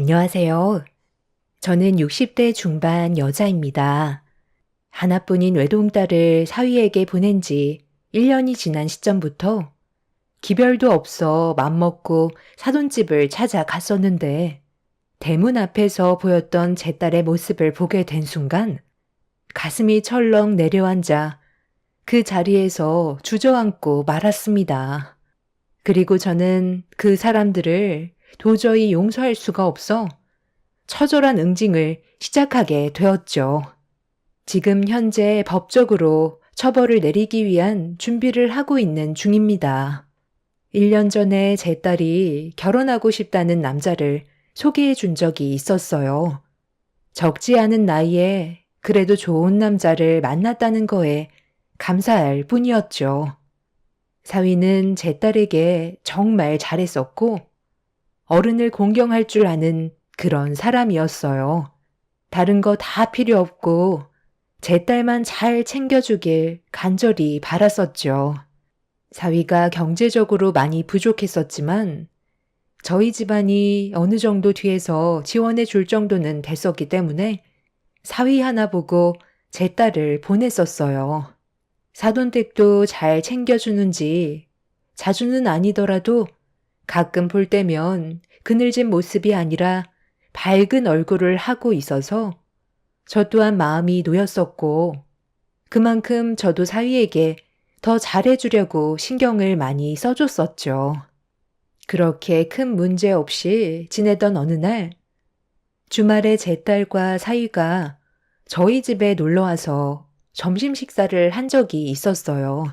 안녕하세요. 저는 60대 중반 여자입니다. 하나뿐인 외동딸을 사위에게 보낸 지 1년이 지난 시점부터 기별도 없어 맘먹고 사돈집을 찾아갔었는데 대문 앞에서 보였던 제 딸의 모습을 보게 된 순간 가슴이 철렁 내려앉아 그 자리에서 주저앉고 말았습니다. 그리고 저는 그 사람들을 도저히 용서할 수가 없어 처절한 응징을 시작하게 되었죠. 지금 현재 법적으로 처벌을 내리기 위한 준비를 하고 있는 중입니다. 1년 전에 제 딸이 결혼하고 싶다는 남자를 소개해 준 적이 있었어요. 적지 않은 나이에 그래도 좋은 남자를 만났다는 거에 감사할 뿐이었죠. 사위는 제 딸에게 정말 잘했었고 어른을 공경할 줄 아는 그런 사람이었어요. 다른 거 다 필요 없고 제 딸만 잘 챙겨주길 간절히 바랐었죠. 사위가 경제적으로 많이 부족했었지만 저희 집안이 어느 정도 뒤에서 지원해 줄 정도는 됐었기 때문에 사위 하나 보고 제 딸을 보냈었어요. 사돈댁도 잘 챙겨주는지 자주는 아니더라도 가끔 볼 때면 그늘진 모습이 아니라 밝은 얼굴을 하고 있어서 저 또한 마음이 놓였었고 그만큼 저도 사위에게 더 잘해주려고 신경을 많이 써줬었죠. 그렇게 큰 문제 없이 지내던 어느 날 주말에 제 딸과 사위가 저희 집에 놀러와서 점심 식사를 한 적이 있었어요.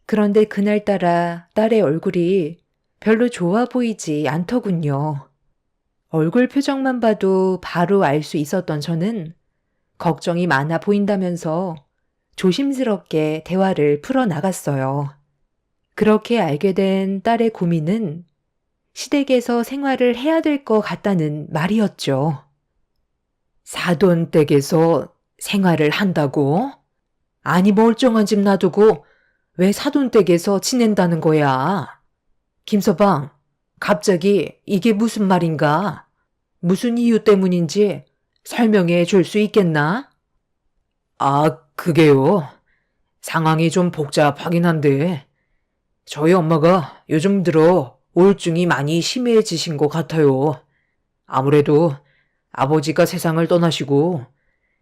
그런데 그날따라 딸의 얼굴이 별로 좋아 보이지 않더군요. 얼굴 표정만 봐도 바로 알 수 있었던 저는 걱정이 많아 보인다면서 조심스럽게 대화를 풀어나갔어요. 그렇게 알게 된 딸의 고민은 시댁에서 생활을 해야 될 것 같다는 말이었죠. 사돈댁에서 생활을 한다고? 아니 멀쩡한 집 놔두고 왜 사돈댁에서 지낸다는 거야? 김서방, 갑자기 이게 무슨 말인가? 무슨 이유 때문인지 설명해 줄 수 있겠나? 아, 그게요. 상황이 좀 복잡하긴 한데 저희 엄마가 요즘 들어 우울증이 많이 심해지신 것 같아요. 아무래도 아버지가 세상을 떠나시고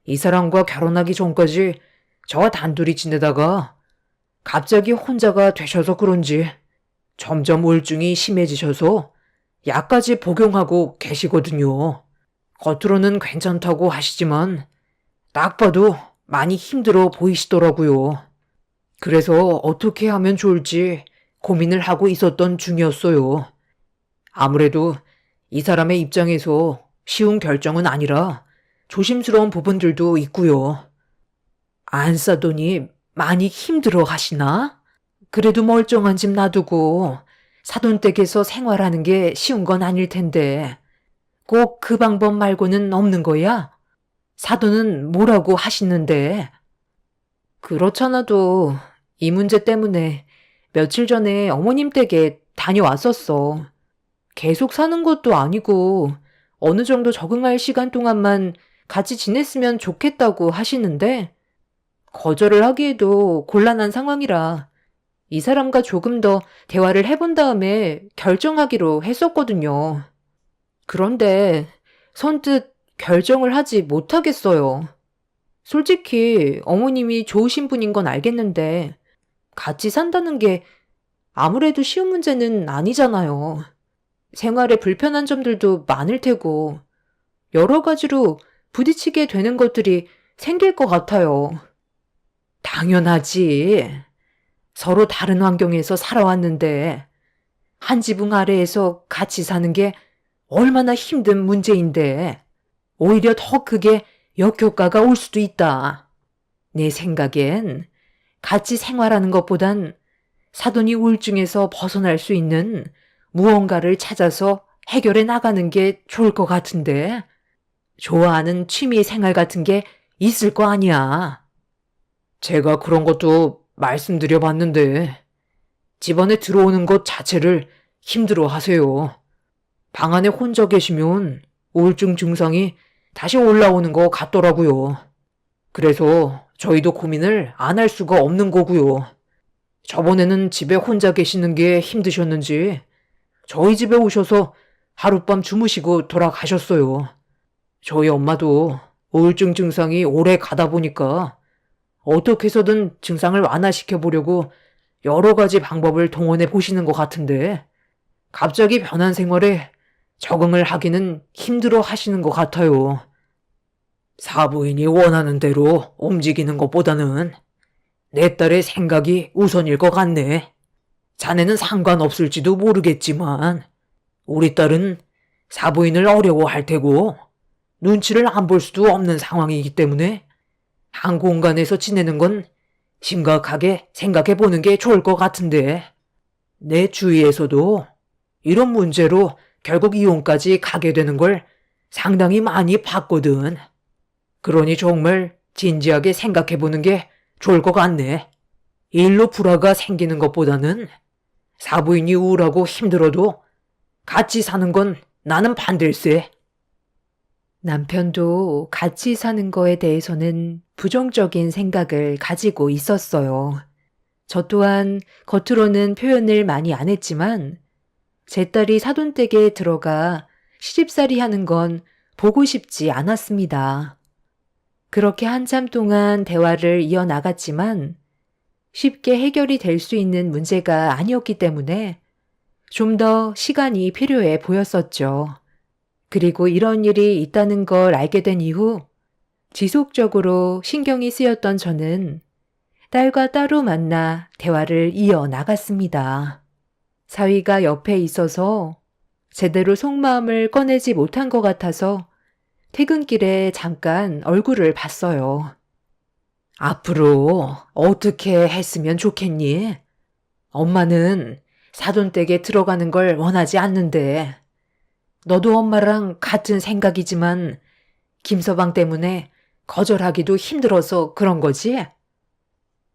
이 사람과 결혼하기 전까지 저와 단둘이 지내다가 갑자기 혼자가 되셔서 그런지 점점 우울증이 심해지셔서 약까지 복용하고 계시거든요. 겉으로는 괜찮다고 하시지만 딱 봐도 많이 힘들어 보이시더라고요. 그래서 어떻게 하면 좋을지 고민을 하고 있었던 중이었어요. 아무래도 이 사람의 입장에서 쉬운 결정은 아니라 조심스러운 부분들도 있고요. 안 싸더니 많이 힘들어 하시나? 그래도 멀쩡한 집 놔두고 사돈댁에서 생활하는 게 쉬운 건 아닐 텐데 꼭 그 방법 말고는 없는 거야? 사돈은 뭐라고 하시는데? 그렇잖아도 이 문제 때문에 며칠 전에 어머님 댁에 다녀왔었어. 계속 사는 것도 아니고 어느 정도 적응할 시간 동안만 같이 지냈으면 좋겠다고 하시는데 거절을 하기에도 곤란한 상황이라 이 사람과 조금 더 대화를 해본 다음에 결정하기로 했었거든요. 그런데 선뜻 결정을 하지 못하겠어요. 솔직히 어머님이 좋으신 분인 건 알겠는데 같이 산다는 게 아무래도 쉬운 문제는 아니잖아요. 생활에 불편한 점들도 많을 테고 여러 가지로 부딪히게 되는 것들이 생길 것 같아요. 당연하지. 서로 다른 환경에서 살아왔는데 한 지붕 아래에서 같이 사는 게 얼마나 힘든 문제인데 오히려 더 크게 역효과가 올 수도 있다. 내 생각엔 같이 생활하는 것보단 사돈이 우울증에서 벗어날 수 있는 무언가를 찾아서 해결해 나가는 게 좋을 것 같은데 좋아하는 취미 생활 같은 게 있을 거 아니야. 제가 그런 것도 말씀드려 봤는데 집안에 들어오는 것 자체를 힘들어 하세요. 방 안에 혼자 계시면 우울증 증상이 다시 올라오는 것 같더라고요. 그래서 저희도 고민을 안 할 수가 없는 거고요. 저번에는 집에 혼자 계시는 게 힘드셨는지 저희 집에 오셔서 하룻밤 주무시고 돌아가셨어요. 저희 엄마도 우울증 증상이 오래 가다 보니까 어떻게 해서든 증상을 완화시켜 보려고 여러 가지 방법을 동원해 보시는 것 같은데 갑자기 변한 생활에 적응을 하기는 힘들어 하시는 것 같아요. 사부인이 원하는 대로 움직이는 것보다는 내 딸의 생각이 우선일 것 같네. 자네는 상관없을지도 모르겠지만 우리 딸은 사부인을 어려워할 테고 눈치를 안 볼 수도 없는 상황이기 때문에 한 공간에서 지내는 건 심각하게 생각해 보는 게 좋을 것 같은데 내 주위에서도 이런 문제로 결국 이혼까지 가게 되는 걸 상당히 많이 봤거든. 그러니 정말 진지하게 생각해 보는 게 좋을 것 같네. 일로 불화가 생기는 것보다는 사부인이 우울하고 힘들어도 같이 사는 건 나는 반댈세. 남편도 같이 사는 거에 대해서는 부정적인 생각을 가지고 있었어요. 저 또한 겉으로는 표현을 많이 안 했지만 제 딸이 사돈댁에 들어가 시집살이 하는 건 보고 싶지 않았습니다. 그렇게 한참 동안 대화를 이어나갔지만 쉽게 해결이 될 수 있는 문제가 아니었기 때문에 좀 더 시간이 필요해 보였었죠. 그리고 이런 일이 있다는 걸 알게 된 이후 지속적으로 신경이 쓰였던 저는 딸과 따로 만나 대화를 이어나갔습니다. 사위가 옆에 있어서 제대로 속마음을 꺼내지 못한 것 같아서 퇴근길에 잠깐 얼굴을 봤어요. 앞으로 어떻게 했으면 좋겠니? 엄마는 사돈댁에 들어가는 걸 원하지 않는데 너도 엄마랑 같은 생각이지만 김서방 때문에 거절하기도 힘들어서 그런 거지?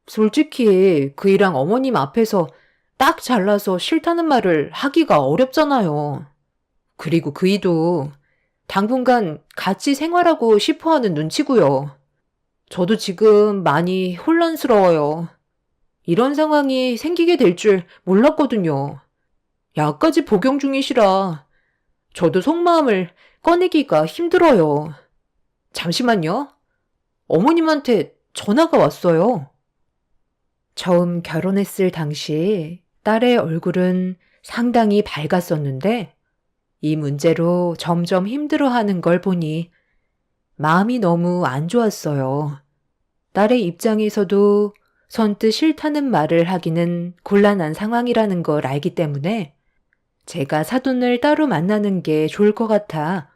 솔직히 그이랑 어머님 앞에서 딱 잘라서 싫다는 말을 하기가 어렵잖아요. 그리고 그이도 당분간 같이 생활하고 싶어하는 눈치고요. 저도 지금 많이 혼란스러워요. 이런 상황이 생기게 될 줄 몰랐거든요. 약까지 복용 중이시라 저도 속마음을 꺼내기가 힘들어요. 잠시만요. 어머님한테 전화가 왔어요. 처음 결혼했을 당시 딸의 얼굴은 상당히 밝았었는데 이 문제로 점점 힘들어하는 걸 보니 마음이 너무 안 좋았어요. 딸의 입장에서도 선뜻 싫다는 말을 하기는 곤란한 상황이라는 걸 알기 때문에 제가 사돈을 따로 만나는 게 좋을 것 같아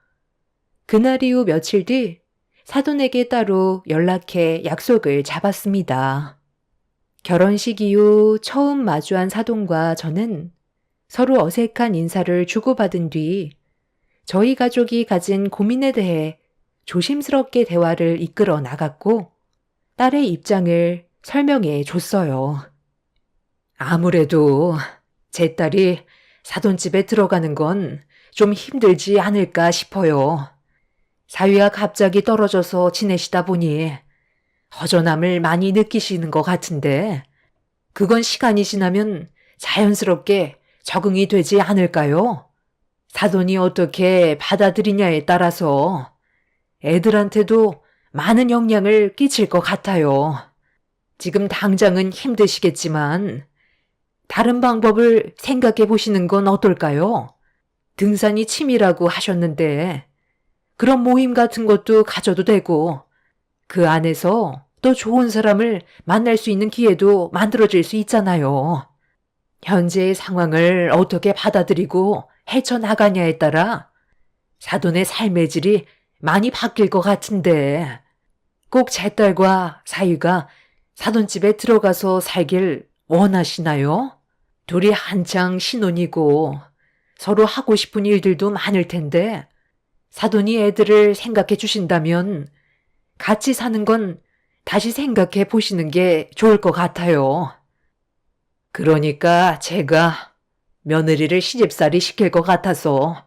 그날 이후 며칠 뒤 사돈에게 따로 연락해 약속을 잡았습니다. 결혼식 이후 처음 마주한 사돈과 저는 서로 어색한 인사를 주고받은 뒤 저희 가족이 가진 고민에 대해 조심스럽게 대화를 이끌어 나갔고 딸의 입장을 설명해 줬어요. 아무래도 제 딸이 사돈집에 들어가는 건 좀 힘들지 않을까 싶어요. 사위가 갑자기 떨어져서 지내시다 보니 허전함을 많이 느끼시는 것 같은데 그건 시간이 지나면 자연스럽게 적응이 되지 않을까요? 사돈이 어떻게 받아들이냐에 따라서 애들한테도 많은 영향을 끼칠 것 같아요. 지금 당장은 힘드시겠지만 다른 방법을 생각해 보시는 건 어떨까요? 등산이 취미라고 하셨는데 그런 모임 같은 것도 가져도 되고 그 안에서 또 좋은 사람을 만날 수 있는 기회도 만들어질 수 있잖아요. 현재의 상황을 어떻게 받아들이고 헤쳐나가냐에 따라 사돈의 삶의 질이 많이 바뀔 것 같은데 꼭 제 딸과 사위가 사돈집에 들어가서 살길 원하시나요? 둘이 한창 신혼이고 서로 하고 싶은 일들도 많을 텐데 사돈이 애들을 생각해 주신다면 같이 사는 건 다시 생각해 보시는 게 좋을 것 같아요. 그러니까 제가 며느리를 시집살이 시킬 것 같아서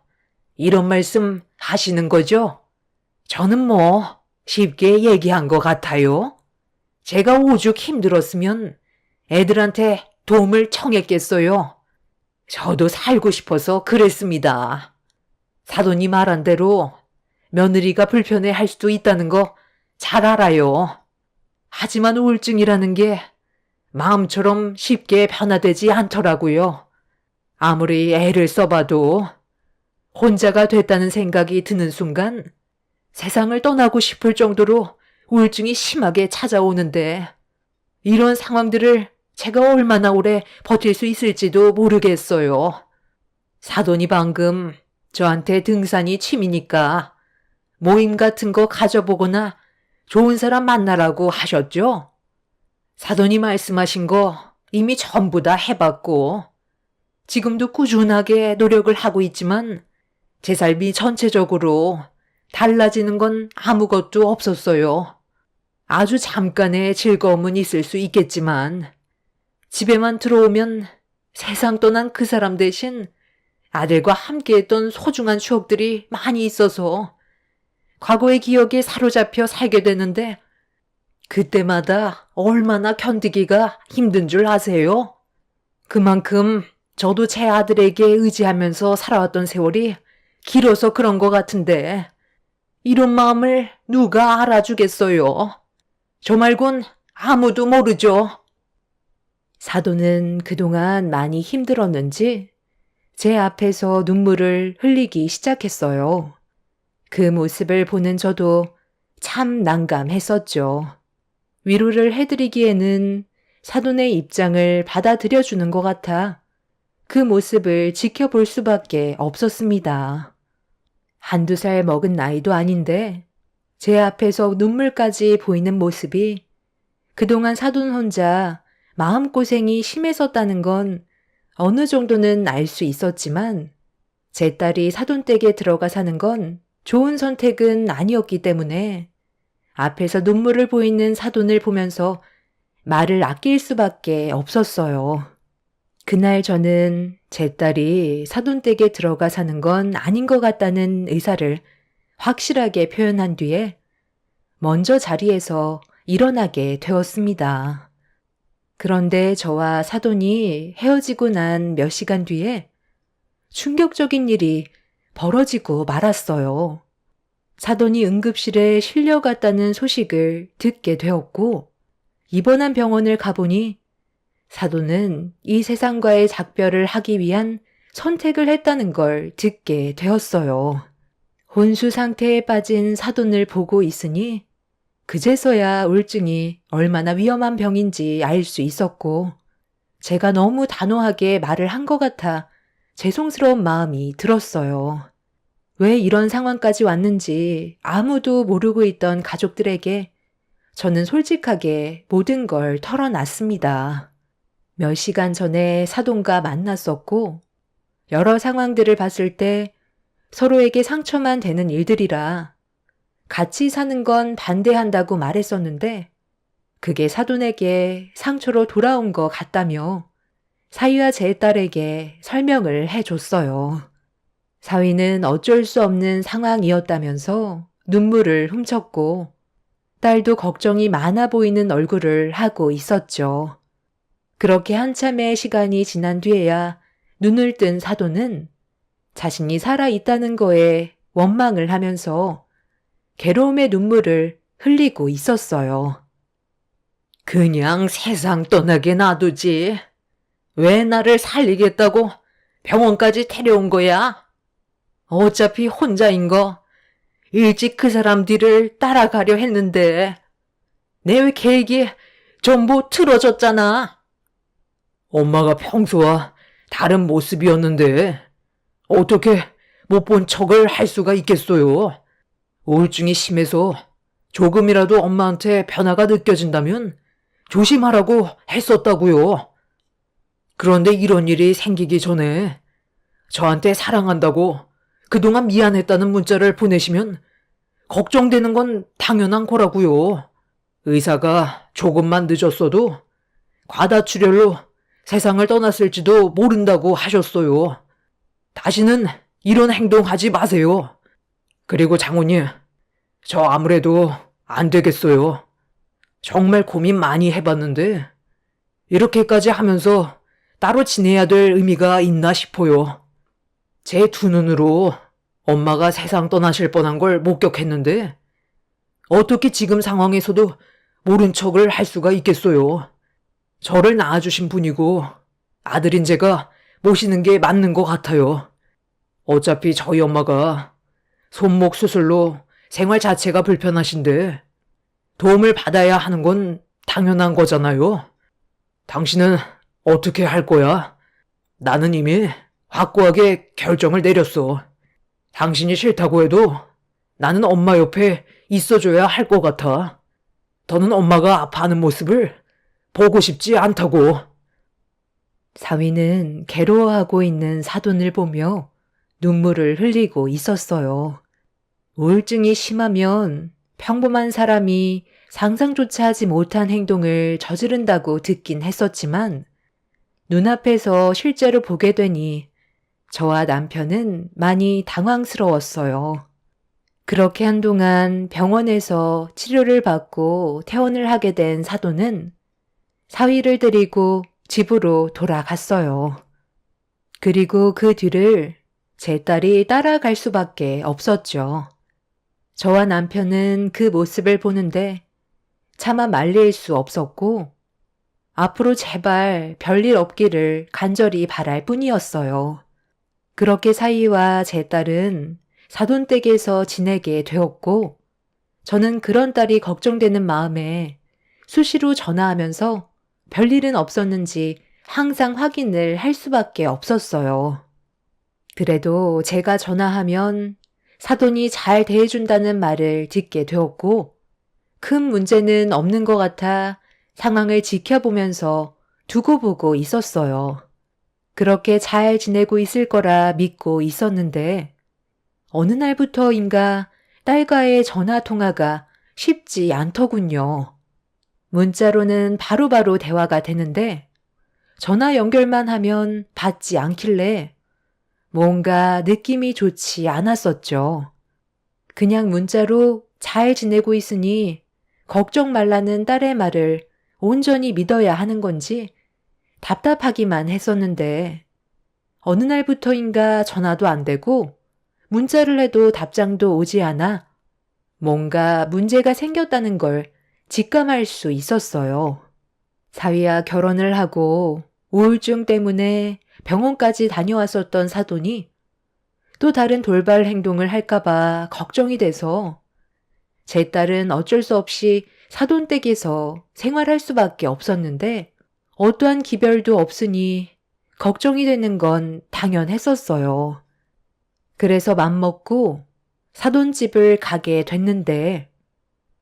이런 말씀 하시는 거죠? 저는 뭐 쉽게 얘기한 것 같아요. 제가 오죽 힘들었으면 애들한테 도움을 청했겠어요. 저도 살고 싶어서 그랬습니다. 사돈이 말한 대로 며느리가 불편해 할 수도 있다는 거 잘 알아요. 하지만 우울증이라는 게 마음처럼 쉽게 변화되지 않더라고요. 아무리 애를 써봐도 혼자가 됐다는 생각이 드는 순간 세상을 떠나고 싶을 정도로 우울증이 심하게 찾아오는데 이런 상황들을 제가 얼마나 오래 버틸 수 있을지도 모르겠어요. 사돈이 방금 저한테 등산이 취미니까 모임 같은 거 가져보거나 좋은 사람 만나라고 하셨죠? 사돈이 말씀하신 거 이미 전부 다 해봤고 지금도 꾸준하게 노력을 하고 있지만 제 삶이 전체적으로 달라지는 건 아무것도 없었어요. 아주 잠깐의 즐거움은 있을 수 있겠지만 집에만 들어오면 세상 떠난 그 사람 대신 아들과 함께했던 소중한 추억들이 많이 있어서 과거의 기억에 사로잡혀 살게 되는데 그때마다 얼마나 견디기가 힘든 줄 아세요? 그만큼 저도 제 아들에게 의지하면서 살아왔던 세월이 길어서 그런 것 같은데 이런 마음을 누가 알아주겠어요? 저 말곤 아무도 모르죠. 사돈은 그동안 많이 힘들었는지 제 앞에서 눈물을 흘리기 시작했어요. 그 모습을 보는 저도 참 난감했었죠. 위로를 해드리기에는 사돈의 입장을 받아들여주는 것 같아 그 모습을 지켜볼 수밖에 없었습니다. 한두 살 먹은 나이도 아닌데 제 앞에서 눈물까지 보이는 모습이 그동안 사돈 혼자 마음고생이 심했었다는 건 어느 정도는 알 수 있었지만 제 딸이 사돈 댁에 들어가 사는 건 좋은 선택은 아니었기 때문에 앞에서 눈물을 보이는 사돈을 보면서 말을 아낄 수밖에 없었어요. 그날 저는 제 딸이 사돈 댁에 들어가 사는 건 아닌 것 같다는 의사를 확실하게 표현한 뒤에 먼저 자리에서 일어나게 되었습니다. 그런데 저와 사돈이 헤어지고 난 몇 시간 뒤에 충격적인 일이 벌어지고 말았어요. 사돈이 응급실에 실려갔다는 소식을 듣게 되었고 입원한 병원을 가보니 사돈은 이 세상과의 작별을 하기 위한 선택을 했다는 걸 듣게 되었어요. 혼수 상태에 빠진 사돈을 보고 있으니 그제서야 우울증이 얼마나 위험한 병인지 알 수 있었고 제가 너무 단호하게 말을 한 것 같아 죄송스러운 마음이 들었어요. 왜 이런 상황까지 왔는지 아무도 모르고 있던 가족들에게 저는 솔직하게 모든 걸 털어놨습니다. 몇 시간 전에 사돈과 만났었고 여러 상황들을 봤을 때 서로에게 상처만 되는 일들이라 같이 사는 건 반대한다고 말했었는데 그게 사돈에게 상처로 돌아온 것 같다며 사위와 제 딸에게 설명을 해줬어요. 사위는 어쩔 수 없는 상황이었다면서 눈물을 훔쳤고 딸도 걱정이 많아 보이는 얼굴을 하고 있었죠. 그렇게 한참의 시간이 지난 뒤에야 눈을 뜬 사돈은 자신이 살아있다는 거에 원망을 하면서 괴로움의 눈물을 흘리고 있었어요. 그냥 세상 떠나게 놔두지. 왜 나를 살리겠다고 병원까지 데려온 거야? 어차피 혼자인 거 일찍 그 사람 뒤를 따라가려 했는데 내 계획이 전부 틀어졌잖아. 엄마가 평소와 다른 모습이었는데 어떻게 못 본 척을 할 수가 있겠어요? 우울증이 심해서 조금이라도 엄마한테 변화가 느껴진다면 조심하라고 했었다고요. 그런데 이런 일이 생기기 전에 저한테 사랑한다고 그동안 미안했다는 문자를 보내시면 걱정되는 건 당연한 거라고요. 의사가 조금만 늦었어도 과다출혈로 세상을 떠났을지도 모른다고 하셨어요. 다시는 이런 행동하지 마세요. 그리고 장모님, 저 아무래도 안 되겠어요. 정말 고민 많이 해봤는데 이렇게까지 하면서 따로 지내야 될 의미가 있나 싶어요. 제 두 눈으로 엄마가 세상 떠나실 뻔한 걸 목격했는데 어떻게 지금 상황에서도 모른 척을 할 수가 있겠어요. 저를 낳아주신 분이고 아들인 제가 모시는 게 맞는 것 같아요. 어차피 저희 엄마가 손목 수술로 생활 자체가 불편하신데 도움을 받아야 하는 건 당연한 거잖아요. 당신은 어떻게 할 거야? 나는 이미 확고하게 결정을 내렸어. 당신이 싫다고 해도 나는 엄마 옆에 있어줘야 할 것 같아. 더는 엄마가 아파하는 모습을 보고 싶지 않다고. 사위는 괴로워하고 있는 사돈을 보며 눈물을 흘리고 있었어요. 우울증이 심하면 평범한 사람이 상상조차 하지 못한 행동을 저지른다고 듣긴 했었지만 눈앞에서 실제로 보게 되니 저와 남편은 많이 당황스러웠어요. 그렇게 한동안 병원에서 치료를 받고 퇴원을 하게 된 사돈은 사위를 데리고 집으로 돌아갔어요. 그리고 그 뒤를 제 딸이 따라갈 수밖에 없었죠. 저와 남편은 그 모습을 보는데 차마 말릴 수 없었고 앞으로 제발 별일 없기를 간절히 바랄 뿐이었어요. 그렇게 사위와 제 딸은 사돈댁에서 지내게 되었고 저는 그런 딸이 걱정되는 마음에 수시로 전화하면서 별일은 없었는지 항상 확인을 할 수밖에 없었어요. 그래도 제가 전화하면 사돈이 잘 대해준다는 말을 듣게 되었고 큰 문제는 없는 것 같아 상황을 지켜보면서 두고 보고 있었어요. 그렇게 잘 지내고 있을 거라 믿고 있었는데 어느 날부터인가 딸과의 전화 통화가 쉽지 않더군요. 문자로는 바로바로 대화가 되는데 전화 연결만 하면 받지 않길래 뭔가 느낌이 좋지 않았었죠. 그냥 문자로 잘 지내고 있으니 걱정 말라는 딸의 말을 온전히 믿어야 하는 건지 답답하기만 했었는데 어느 날부터인가 전화도 안 되고 문자를 해도 답장도 오지 않아 뭔가 문제가 생겼다는 걸 직감할 수 있었어요. 사위와 결혼을 하고 우울증 때문에 병원까지 다녀왔었던 사돈이 또 다른 돌발 행동을 할까봐 걱정이 돼서 제 딸은 어쩔 수 없이 사돈댁에서 생활할 수밖에 없었는데 어떠한 기별도 없으니 걱정이 되는 건 당연했었어요. 그래서 맘먹고 사돈집을 가게 됐는데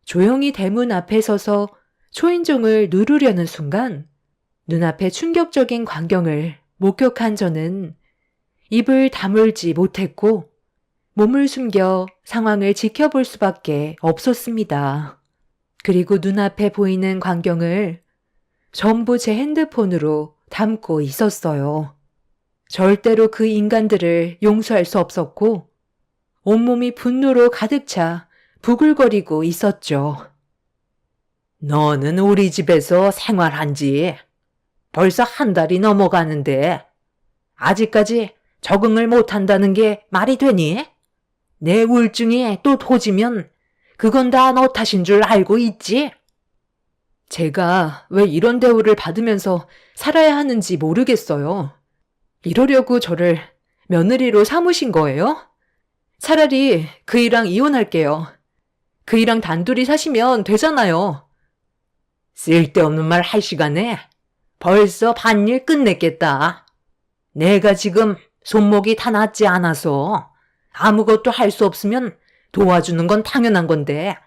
조용히 대문 앞에 서서 초인종을 누르려는 순간 눈앞에 충격적인 광경을 목격한 저는 입을 다물지 못했고 몸을 숨겨 상황을 지켜볼 수밖에 없었습니다. 그리고 눈앞에 보이는 광경을 전부 제 핸드폰으로 담고 있었어요. 절대로 그 인간들을 용서할 수 없었고 온몸이 분노로 가득 차 부글거리고 있었죠. 너는 우리 집에서 생활한 지 벌써 한 달이 넘어가는데 아직까지 적응을 못한다는 게 말이 되니? 내 우울증이 또 도지면 그건 다 너 탓인 줄 알고 있지? 제가 왜 이런 대우를 받으면서 살아야 하는지 모르겠어요. 이러려고 저를 며느리로 삼으신 거예요? 차라리 그이랑 이혼할게요. 그이랑 단둘이 사시면 되잖아요. 쓸데없는 말 할 시간에 벌써 반일 끝냈겠다. 내가 지금 손목이 다 낫지 않아서 아무것도 할 수 없으면 도와주는 건 당연한 건데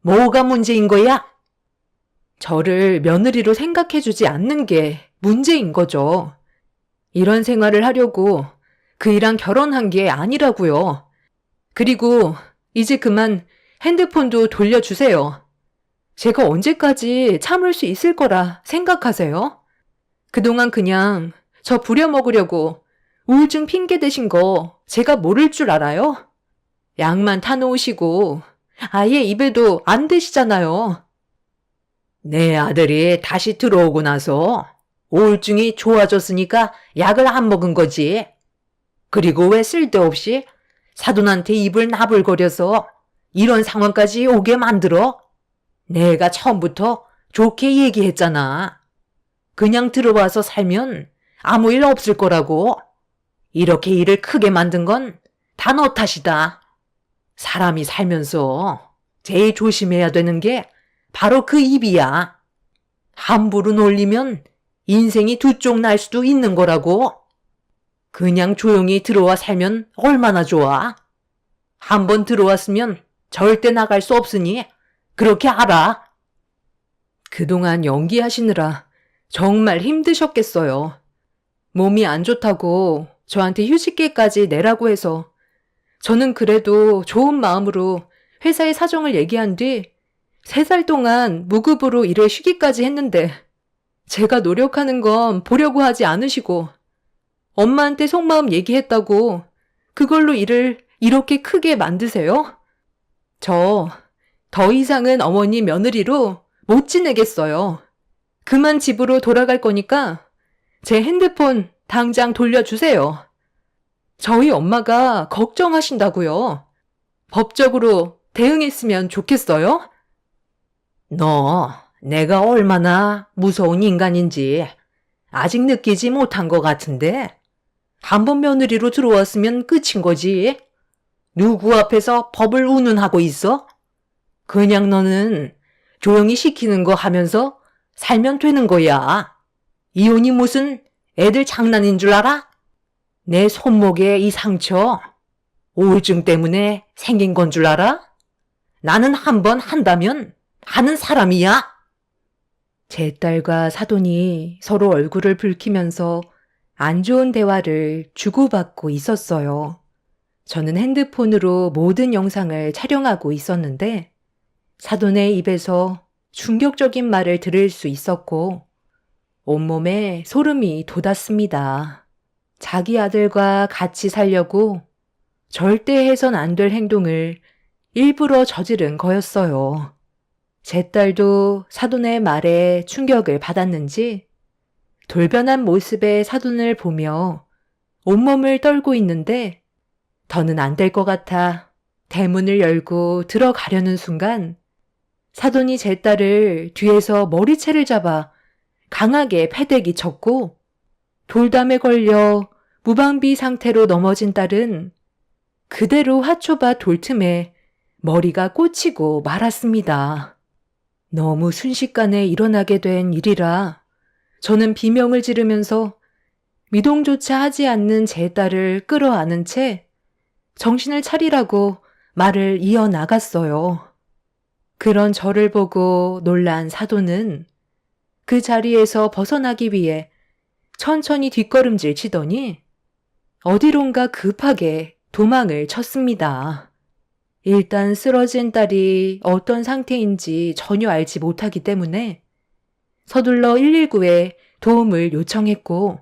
뭐가 문제인 거야? 저를 며느리로 생각해주지 않는 게 문제인 거죠. 이런 생활을 하려고 그이랑 결혼한 게 아니라고요. 그리고 이제 그만 핸드폰도 돌려주세요. 제가 언제까지 참을 수 있을 거라 생각하세요? 그동안 그냥 저 부려먹으려고 우울증 핑계 대신 거 제가 모를 줄 알아요? 약만 타놓으시고 아예 입에도 안 대시잖아요. 내 아들이 다시 들어오고 나서 우울증이 좋아졌으니까 약을 안 먹은 거지. 그리고 왜 쓸데없이 사돈한테 입을 나불거려서 이런 상황까지 오게 만들어? 내가 처음부터 좋게 얘기했잖아. 그냥 들어와서 살면 아무 일 없을 거라고. 이렇게 일을 크게 만든 건 다 너 탓이다. 사람이 살면서 제일 조심해야 되는 게 바로 그 입이야. 함부로 놀리면 인생이 두 쪽 날 수도 있는 거라고. 그냥 조용히 들어와 살면 얼마나 좋아. 한번 들어왔으면 절대 나갈 수 없으니 그렇게 알아. 그동안 연기하시느라 정말 힘드셨겠어요. 몸이 안 좋다고 저한테 휴직계까지 내라고 해서 저는 그래도 좋은 마음으로 회사의 사정을 얘기한 뒤 3달 동안 무급으로 일을 쉬기까지 했는데 제가 노력하는 건 보려고 하지 않으시고 엄마한테 속마음 얘기했다고 그걸로 일을 이렇게 크게 만드세요? 저 더 이상은 어머니 며느리로 못 지내겠어요. 그만 집으로 돌아갈 거니까 제 핸드폰 당장 돌려주세요. 저희 엄마가 걱정하신다고요. 법적으로 대응했으면 좋겠어요? 너 내가 얼마나 무서운 인간인지 아직 느끼지 못한 것 같은데 한번 며느리로 들어왔으면 끝인 거지. 누구 앞에서 법을 운운하고 있어? 그냥 너는 조용히 시키는 거 하면서 살면 되는 거야. 이혼이 무슨 애들 장난인 줄 알아? 내 손목에 이 상처 우울증 때문에 생긴 건 줄 알아? 나는 한번 한다면 하는 사람이야. 제 딸과 사돈이 서로 얼굴을 붉히면서 안 좋은 대화를 주고받고 있었어요. 저는 핸드폰으로 모든 영상을 촬영하고 있었는데 사돈의 입에서 충격적인 말을 들을 수 있었고 온몸에 소름이 돋았습니다. 자기 아들과 같이 살려고 절대 해선 안 될 행동을 일부러 저지른 거였어요. 제 딸도 사돈의 말에 충격을 받았는지 돌변한 모습의 사돈을 보며 온몸을 떨고 있는데 더는 안 될 것 같아 대문을 열고 들어가려는 순간 사돈이 제 딸을 뒤에서 머리채를 잡아 강하게 패대기 쳤고 돌담에 걸려 무방비 상태로 넘어진 딸은 그대로 화초밭 돌틈에 머리가 꽂히고 말았습니다. 너무 순식간에 일어나게 된 일이라 저는 비명을 지르면서 미동조차 하지 않는 제 딸을 끌어안은 채 정신을 차리라고 말을 이어나갔어요. 그런 저를 보고 놀란 사돈은 그 자리에서 벗어나기 위해 천천히 뒷걸음질 치더니 어디론가 급하게 도망을 쳤습니다. 일단 쓰러진 딸이 어떤 상태인지 전혀 알지 못하기 때문에 서둘러 119에 도움을 요청했고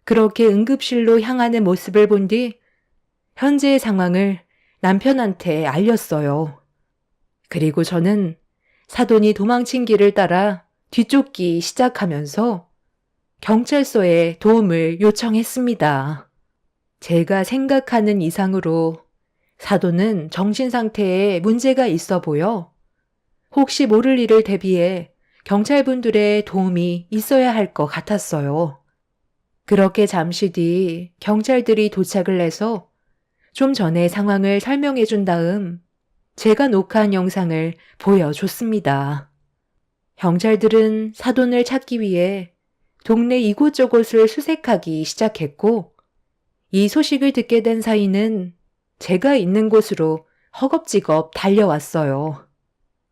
그렇게 응급실로 향하는 모습을 본 뒤 현재의 상황을 남편한테 알렸어요. 그리고 저는 사돈이 도망친 길을 따라 뒤쫓기 시작하면서 경찰서에 도움을 요청했습니다. 제가 생각하는 이상으로 사돈은 정신 상태에 문제가 있어 보여 혹시 모를 일을 대비해 경찰분들의 도움이 있어야 할 것 같았어요. 그렇게 잠시 뒤 경찰들이 도착을 해서 좀 전에 상황을 설명해 준 다음 제가 녹화한 영상을 보여줬습니다. 경찰들은 사돈을 찾기 위해 동네 이곳저곳을 수색하기 시작했고 이 소식을 듣게 된 사이는 제가 있는 곳으로 허겁지겁 달려왔어요.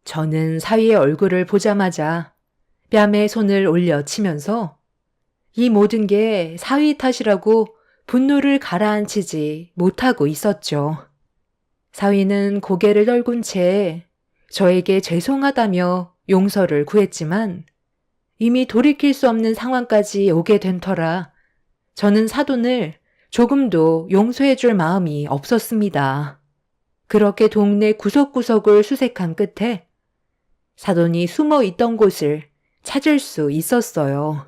저는 사위의 얼굴을 보자마자 뺨에 손을 올려 치면서 이 모든 게 사위 탓이라고 분노를 가라앉히지 못하고 있었죠. 사위는 고개를 떨군 채 저에게 죄송하다며 용서를 구했지만 이미 돌이킬 수 없는 상황까지 오게 된 터라 저는 사돈을 조금도 용서해줄 마음이 없었습니다. 그렇게 동네 구석구석을 수색한 끝에 사돈이 숨어 있던 곳을 찾을 수 있었어요.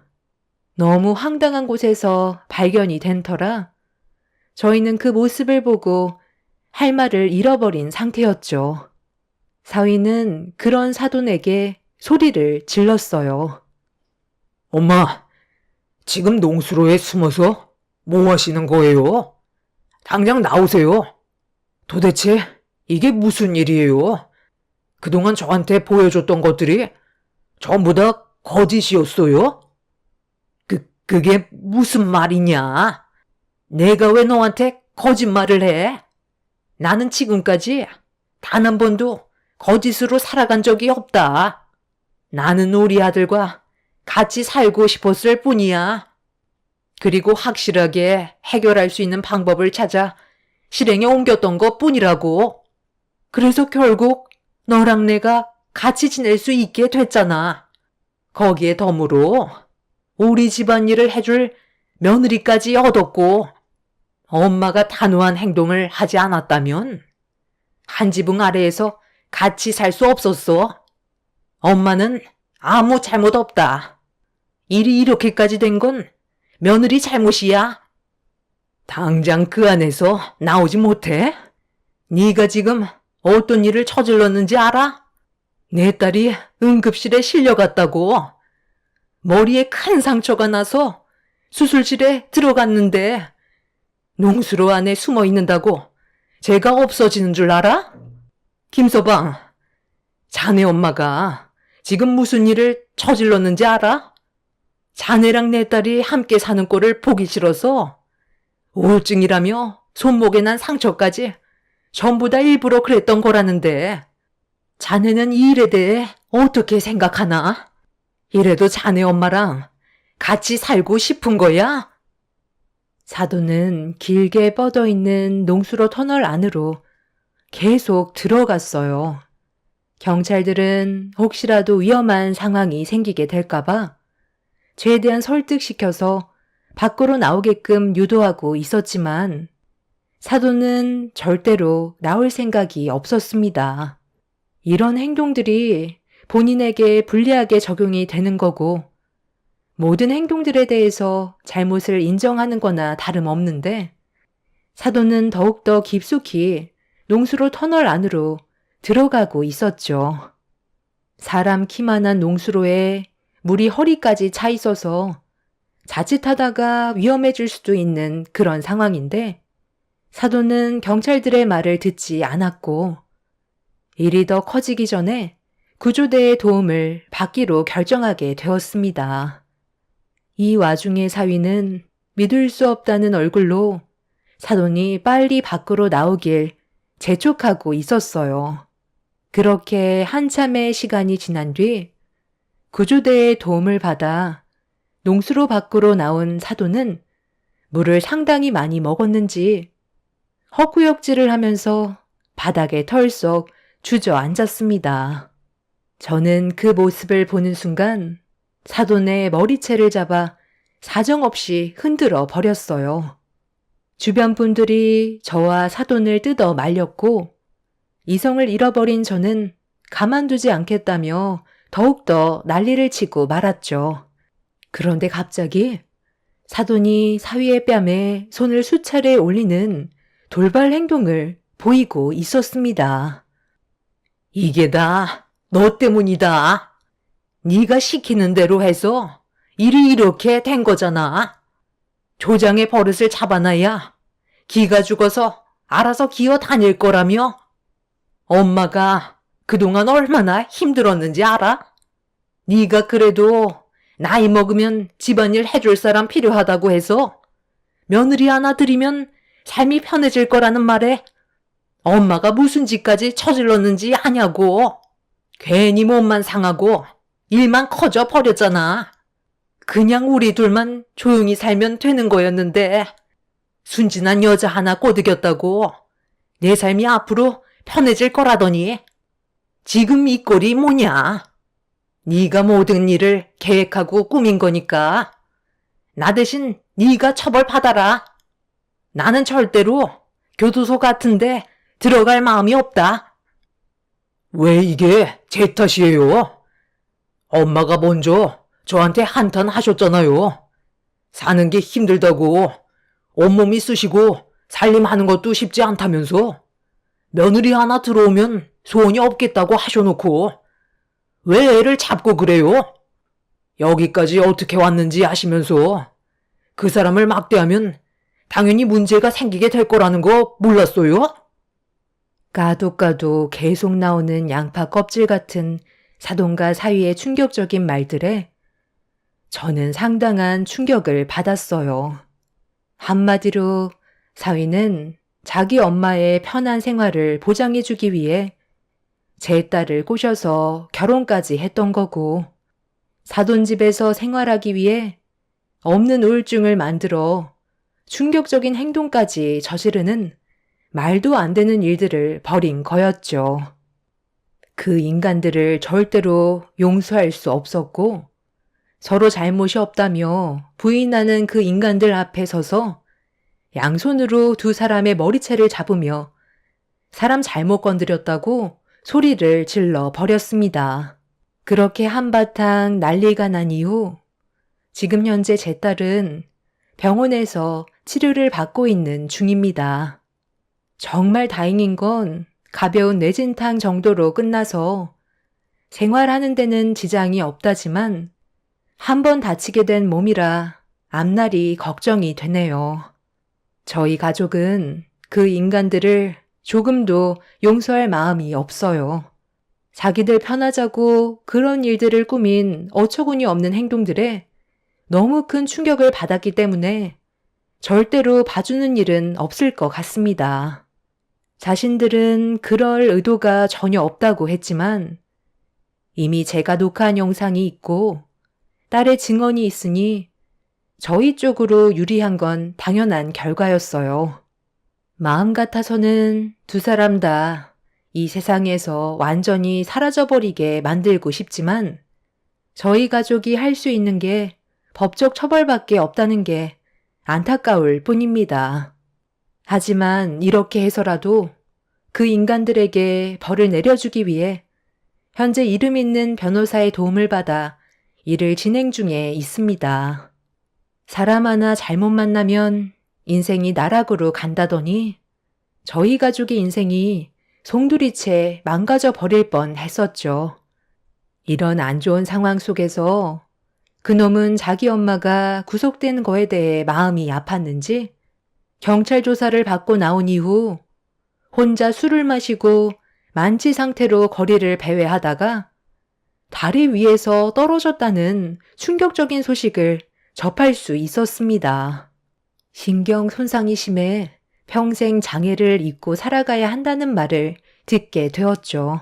너무 황당한 곳에서 발견이 된 터라 저희는 그 모습을 보고 할 말을 잃어버린 상태였죠. 사위는 그런 사돈에게 소리를 질렀어요. 엄마, 지금 농수로에 숨어서 뭐 하시는 거예요? 당장 나오세요. 도대체 이게 무슨 일이에요? 그동안 저한테 보여줬던 것들이 전부 다 거짓이었어요? 그게 무슨 말이냐? 내가 왜 너한테 거짓말을 해? 나는 지금까지 단 한 번도 거짓으로 살아간 적이 없다. 나는 우리 아들과 같이 살고 싶었을 뿐이야. 그리고 확실하게 해결할 수 있는 방법을 찾아 실행에 옮겼던 것 뿐이라고. 그래서 결국 너랑 내가 같이 지낼 수 있게 됐잖아. 거기에 덤으로 우리 집안일을 해줄 며느리까지 얻었고, 엄마가 단호한 행동을 하지 않았다면 한 지붕 아래에서 같이 살 수 없었어. 엄마는 아무 잘못 없다. 일이 이렇게까지 된 건 며느리 잘못이야. 당장 그 안에서 나오지 못해? 네가 지금 어떤 일을 저질렀는지 알아? 내 딸이 응급실에 실려갔다고. 머리에 큰 상처가 나서 수술실에 들어갔는데 농수로 안에 숨어 있는다고 제가 없어지는 줄 알아? 김서방, 자네 엄마가 지금 무슨 일을 저질렀는지 알아? 자네랑 내 딸이 함께 사는 꼴을 보기 싫어서 우울증이라며 손목에 난 상처까지 전부 다 일부러 그랬던 거라는데 자네는 이 일에 대해 어떻게 생각하나? 이래도 자네 엄마랑 같이 살고 싶은 거야? 사돈은 길게 뻗어있는 농수로 터널 안으로 계속 들어갔어요. 경찰들은 혹시라도 위험한 상황이 생기게 될까봐 최대한 설득시켜서 밖으로 나오게끔 유도하고 있었지만 사돈은 절대로 나올 생각이 없었습니다. 이런 행동들이 본인에게 불리하게 적용이 되는 거고 모든 행동들에 대해서 잘못을 인정하는 거나 다름없는데 사돈은 더욱더 깊숙이 농수로 터널 안으로 들어가고 있었죠. 사람 키만한 농수로에 물이 허리까지 차 있어서 자칫하다가 위험해질 수도 있는 그런 상황인데 사돈은 경찰들의 말을 듣지 않았고 일이 더 커지기 전에 구조대의 도움을 받기로 결정하게 되었습니다. 이 와중에 사위는 믿을 수 없다는 얼굴로 사돈이 빨리 밖으로 나오길 재촉하고 있었어요. 그렇게 한참의 시간이 지난 뒤 구조대의 도움을 받아 농수로 밖으로 나온 사돈은 물을 상당히 많이 먹었는지 헛구역질을 하면서 바닥에 털썩 주저앉았습니다. 저는 그 모습을 보는 순간 사돈의 머리채를 잡아 사정없이 흔들어 버렸어요. 주변 분들이 저와 사돈을 뜯어 말렸고 이성을 잃어버린 저는 가만두지 않겠다며 더욱더 난리를 치고 말았죠. 그런데 갑자기 사돈이 사위의 뺨에 손을 수차례 올리는 돌발 행동을 보이고 있었습니다. 이게 다 너 때문이다. 네가 시키는 대로 해서 일이 이렇게 된 거잖아. 조장의 버릇을 잡아놔야 기가 죽어서 알아서 기어 다닐 거라며. 엄마가 그동안 얼마나 힘들었는지 알아? 네가 그래도 나이 먹으면 집안일 해줄 사람 필요하다고 해서 며느리 하나 들이면 삶이 편해질 거라는 말에 엄마가 무슨 짓까지 저질렀는지 아냐고. 괜히 몸만 상하고 일만 커져 버렸잖아. 그냥 우리 둘만 조용히 살면 되는 거였는데 순진한 여자 하나 꼬드겼다고 내 삶이 앞으로 편해질 거라더니 지금 이 꼴이 뭐냐. 네가 모든 일을 계획하고 꾸민 거니까 나 대신 네가 처벌받아라. 나는 절대로 교도소 같은데 들어갈 마음이 없다. 왜 이게 제 탓이에요? 엄마가 먼저 저한테 한탄 하셨잖아요. 사는 게 힘들다고 온몸이 쑤시고 살림하는 것도 쉽지 않다면서 며느리 하나 들어오면 소원이 없겠다고 하셔놓고 왜 애를 잡고 그래요? 여기까지 어떻게 왔는지 아시면서 그 사람을 막대하면 당연히 문제가 생기게 될 거라는 거 몰랐어요? 까도 계속 나오는 양파 껍질 같은 사돈과 사위의 충격적인 말들에 저는 상당한 충격을 받았어요. 한마디로 사위는 자기 엄마의 편한 생활을 보장해주기 위해 제 딸을 꼬셔서 결혼까지 했던 거고, 사돈 집에서 생활하기 위해 없는 우울증을 만들어 충격적인 행동까지 저지르는 말도 안 되는 일들을 벌인 거였죠. 그 인간들을 절대로 용서할 수 없었고, 서로 잘못이 없다며 부인하는 그 인간들 앞에 서서 양손으로 두 사람의 머리채를 잡으며 사람 잘못 건드렸다고 소리를 질러 버렸습니다. 그렇게 한바탕 난리가 난 이후 지금 현재 제 딸은 병원에서 치료를 받고 있는 중입니다. 정말 다행인 건 가벼운 뇌진탕 정도로 끝나서 생활하는 데는 지장이 없다지만 한 번 다치게 된 몸이라 앞날이 걱정이 되네요. 저희 가족은 그 인간들을 조금도 용서할 마음이 없어요. 자기들 편하자고 그런 일들을 꾸민 어처구니 없는 행동들에 너무 큰 충격을 받았기 때문에 절대로 봐주는 일은 없을 것 같습니다. 자신들은 그럴 의도가 전혀 없다고 했지만 이미 제가 녹화한 영상이 있고 딸의 증언이 있으니 저희 쪽으로 유리한 건 당연한 결과였어요. 마음 같아서는 두 사람 다 이 세상에서 완전히 사라져버리게 만들고 싶지만 저희 가족이 할 수 있는 게 법적 처벌밖에 없다는 게 안타까울 뿐입니다. 하지만 이렇게 해서라도 그 인간들에게 벌을 내려주기 위해 현재 이름 있는 변호사의 도움을 받아 일을 진행 중에 있습니다. 사람 하나 잘못 만나면 인생이 나락으로 간다더니 저희 가족의 인생이 송두리째 망가져 버릴 뻔 했었죠. 이런 안 좋은 상황 속에서 그놈은 자기 엄마가 구속된 거에 대해 마음이 아팠는지 경찰 조사를 받고 나온 이후 혼자 술을 마시고 만취 상태로 거리를 배회하다가 다리 위에서 떨어졌다는 충격적인 소식을 접할 수 있었습니다. 신경 손상이 심해 평생 장애를 입고 살아가야 한다는 말을 듣게 되었죠.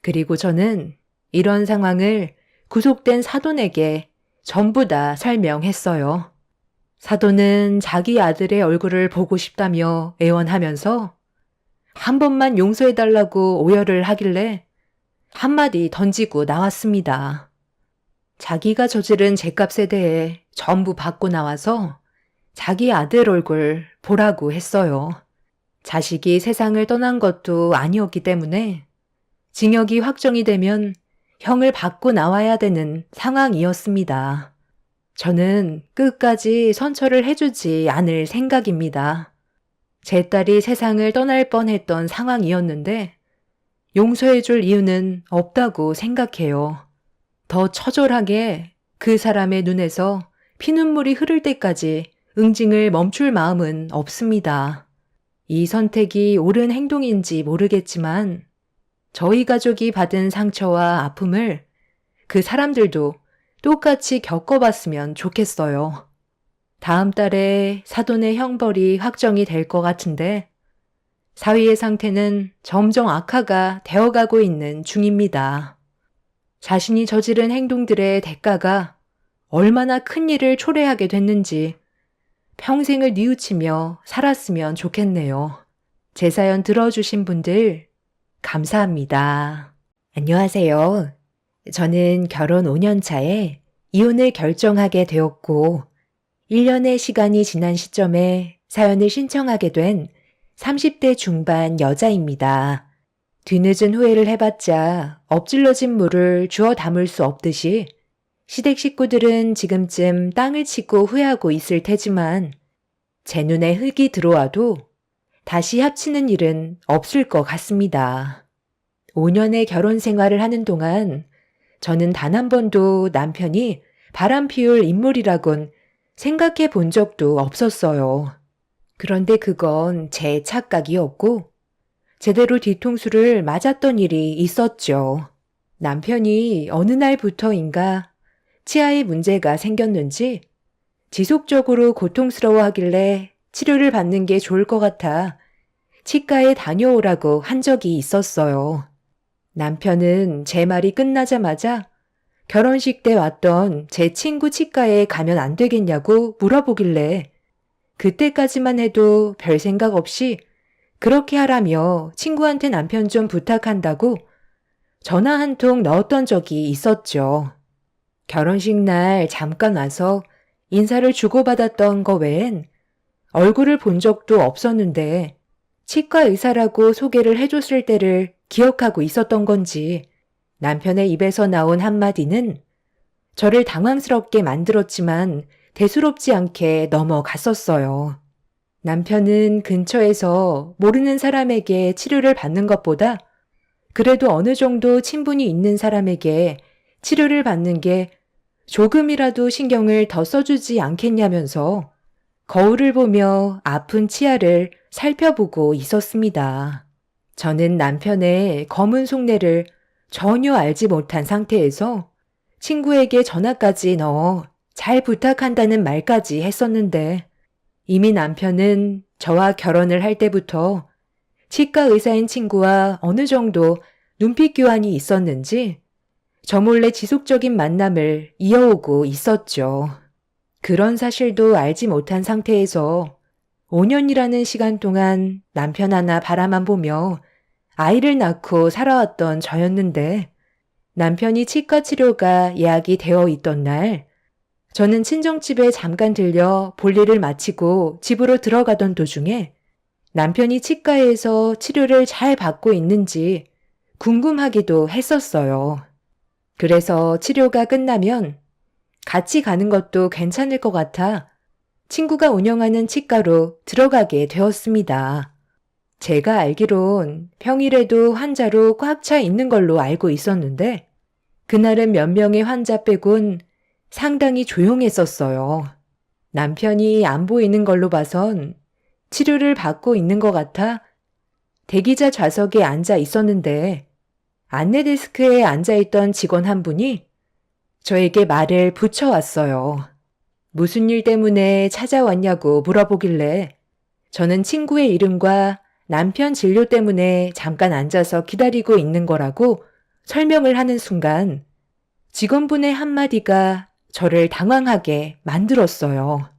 그리고 저는 이런 상황을 구속된 사돈에게 전부 다 설명했어요. 사돈은 자기 아들의 얼굴을 보고 싶다며 애원하면서 한 번만 용서해달라고 오열을 하길래 한마디 던지고 나왔습니다. 자기가 저지른 죄값에 대해 전부 받고 나와서 자기 아들 얼굴 보라고 했어요. 자식이 세상을 떠난 것도 아니었기 때문에 징역이 확정이 되면 형을 받고 나와야 되는 상황이었습니다. 저는 끝까지 선처를 해주지 않을 생각입니다. 제 딸이 세상을 떠날 뻔했던 상황이었는데 용서해줄 이유는 없다고 생각해요. 더 처절하게 그 사람의 눈에서 피눈물이 흐를 때까지 응징을 멈출 마음은 없습니다. 이 선택이 옳은 행동인지 모르겠지만 저희 가족이 받은 상처와 아픔을 그 사람들도 똑같이 겪어봤으면 좋겠어요. 다음 달에 사돈의 형벌이 확정이 될 것 같은데 사위의 상태는 점점 악화가 되어가고 있는 중입니다. 자신이 저지른 행동들의 대가가 얼마나 큰 일을 초래하게 됐는지 평생을 뉘우치며 살았으면 좋겠네요. 제 사연 들어주신 분들 감사합니다. 안녕하세요. 저는 결혼 5년 차에 이혼을 결정하게 되었고 1년의 시간이 지난 시점에 사연을 신청하게 된 30대 중반 여자입니다. 뒤늦은 후회를 해봤자 엎질러진 물을 주워 담을 수 없듯이 시댁 식구들은 지금쯤 땅을 치고 후회하고 있을 테지만 제 눈에 흙이 들어와도 다시 합치는 일은 없을 것 같습니다. 5년의 결혼 생활을 하는 동안 저는 단 한 번도 남편이 바람 피울 인물이라곤 생각해 본 적도 없었어요. 그런데 그건 제 착각이었고 제대로 뒤통수를 맞았던 일이 있었죠. 남편이 어느 날부터인가 치아에 문제가 생겼는지 지속적으로 고통스러워하길래 치료를 받는 게 좋을 것 같아 치과에 다녀오라고 한 적이 있었어요. 남편은 제 말이 끝나자마자 결혼식 때 왔던 제 친구 치과에 가면 안 되겠냐고 물어보길래 그때까지만 해도 별 생각 없이 그렇게 하라며 친구한테 남편 좀 부탁한다고 전화 한 통 넣었던 적이 있었죠. 결혼식 날 잠깐 와서 인사를 주고받았던 거 외엔 얼굴을 본 적도 없었는데 치과 의사라고 소개를 해줬을 때를 기억하고 있었던 건지 남편의 입에서 나온 한마디는 저를 당황스럽게 만들었지만 대수롭지 않게 넘어갔었어요. 남편은 근처에서 모르는 사람에게 치료를 받는 것보다 그래도 어느 정도 친분이 있는 사람에게 치료를 받는 게 조금이라도 신경을 더 써주지 않겠냐면서 거울을 보며 아픈 치아를 살펴보고 있었습니다. 저는 남편의 검은 속내를 전혀 알지 못한 상태에서 친구에게 전화까지 넣어 잘 부탁한다는 말까지 했었는데 이미 남편은 저와 결혼을 할 때부터 치과 의사인 친구와 어느 정도 눈빛 교환이 있었는지 저 몰래 지속적인 만남을 이어오고 있었죠. 그런 사실도 알지 못한 상태에서 5년이라는 시간 동안 남편 하나 바라만 보며 아이를 낳고 살아왔던 저였는데 남편이 치과 치료가 예약이 되어 있던 날 저는 친정집에 잠깐 들려 볼일을 마치고 집으로 들어가던 도중에 남편이 치과에서 치료를 잘 받고 있는지 궁금하기도 했었어요. 그래서 치료가 끝나면 같이 가는 것도 괜찮을 것 같아 친구가 운영하는 치과로 들어가게 되었습니다. 제가 알기론 평일에도 환자로 꽉 차 있는 걸로 알고 있었는데 그날은 몇 명의 환자 빼곤 상당히 조용했었어요. 남편이 안 보이는 걸로 봐선 치료를 받고 있는 것 같아 대기자 좌석에 앉아 있었는데 안내 데스크에 앉아있던 직원 한 분이 저에게 말을 붙여왔어요. 무슨 일 때문에 찾아왔냐고 물어보길래 저는 친구의 이름과 남편 진료 때문에 잠깐 앉아서 기다리고 있는 거라고 설명을 하는 순간 직원분의 한마디가 저를 당황하게 만들었어요.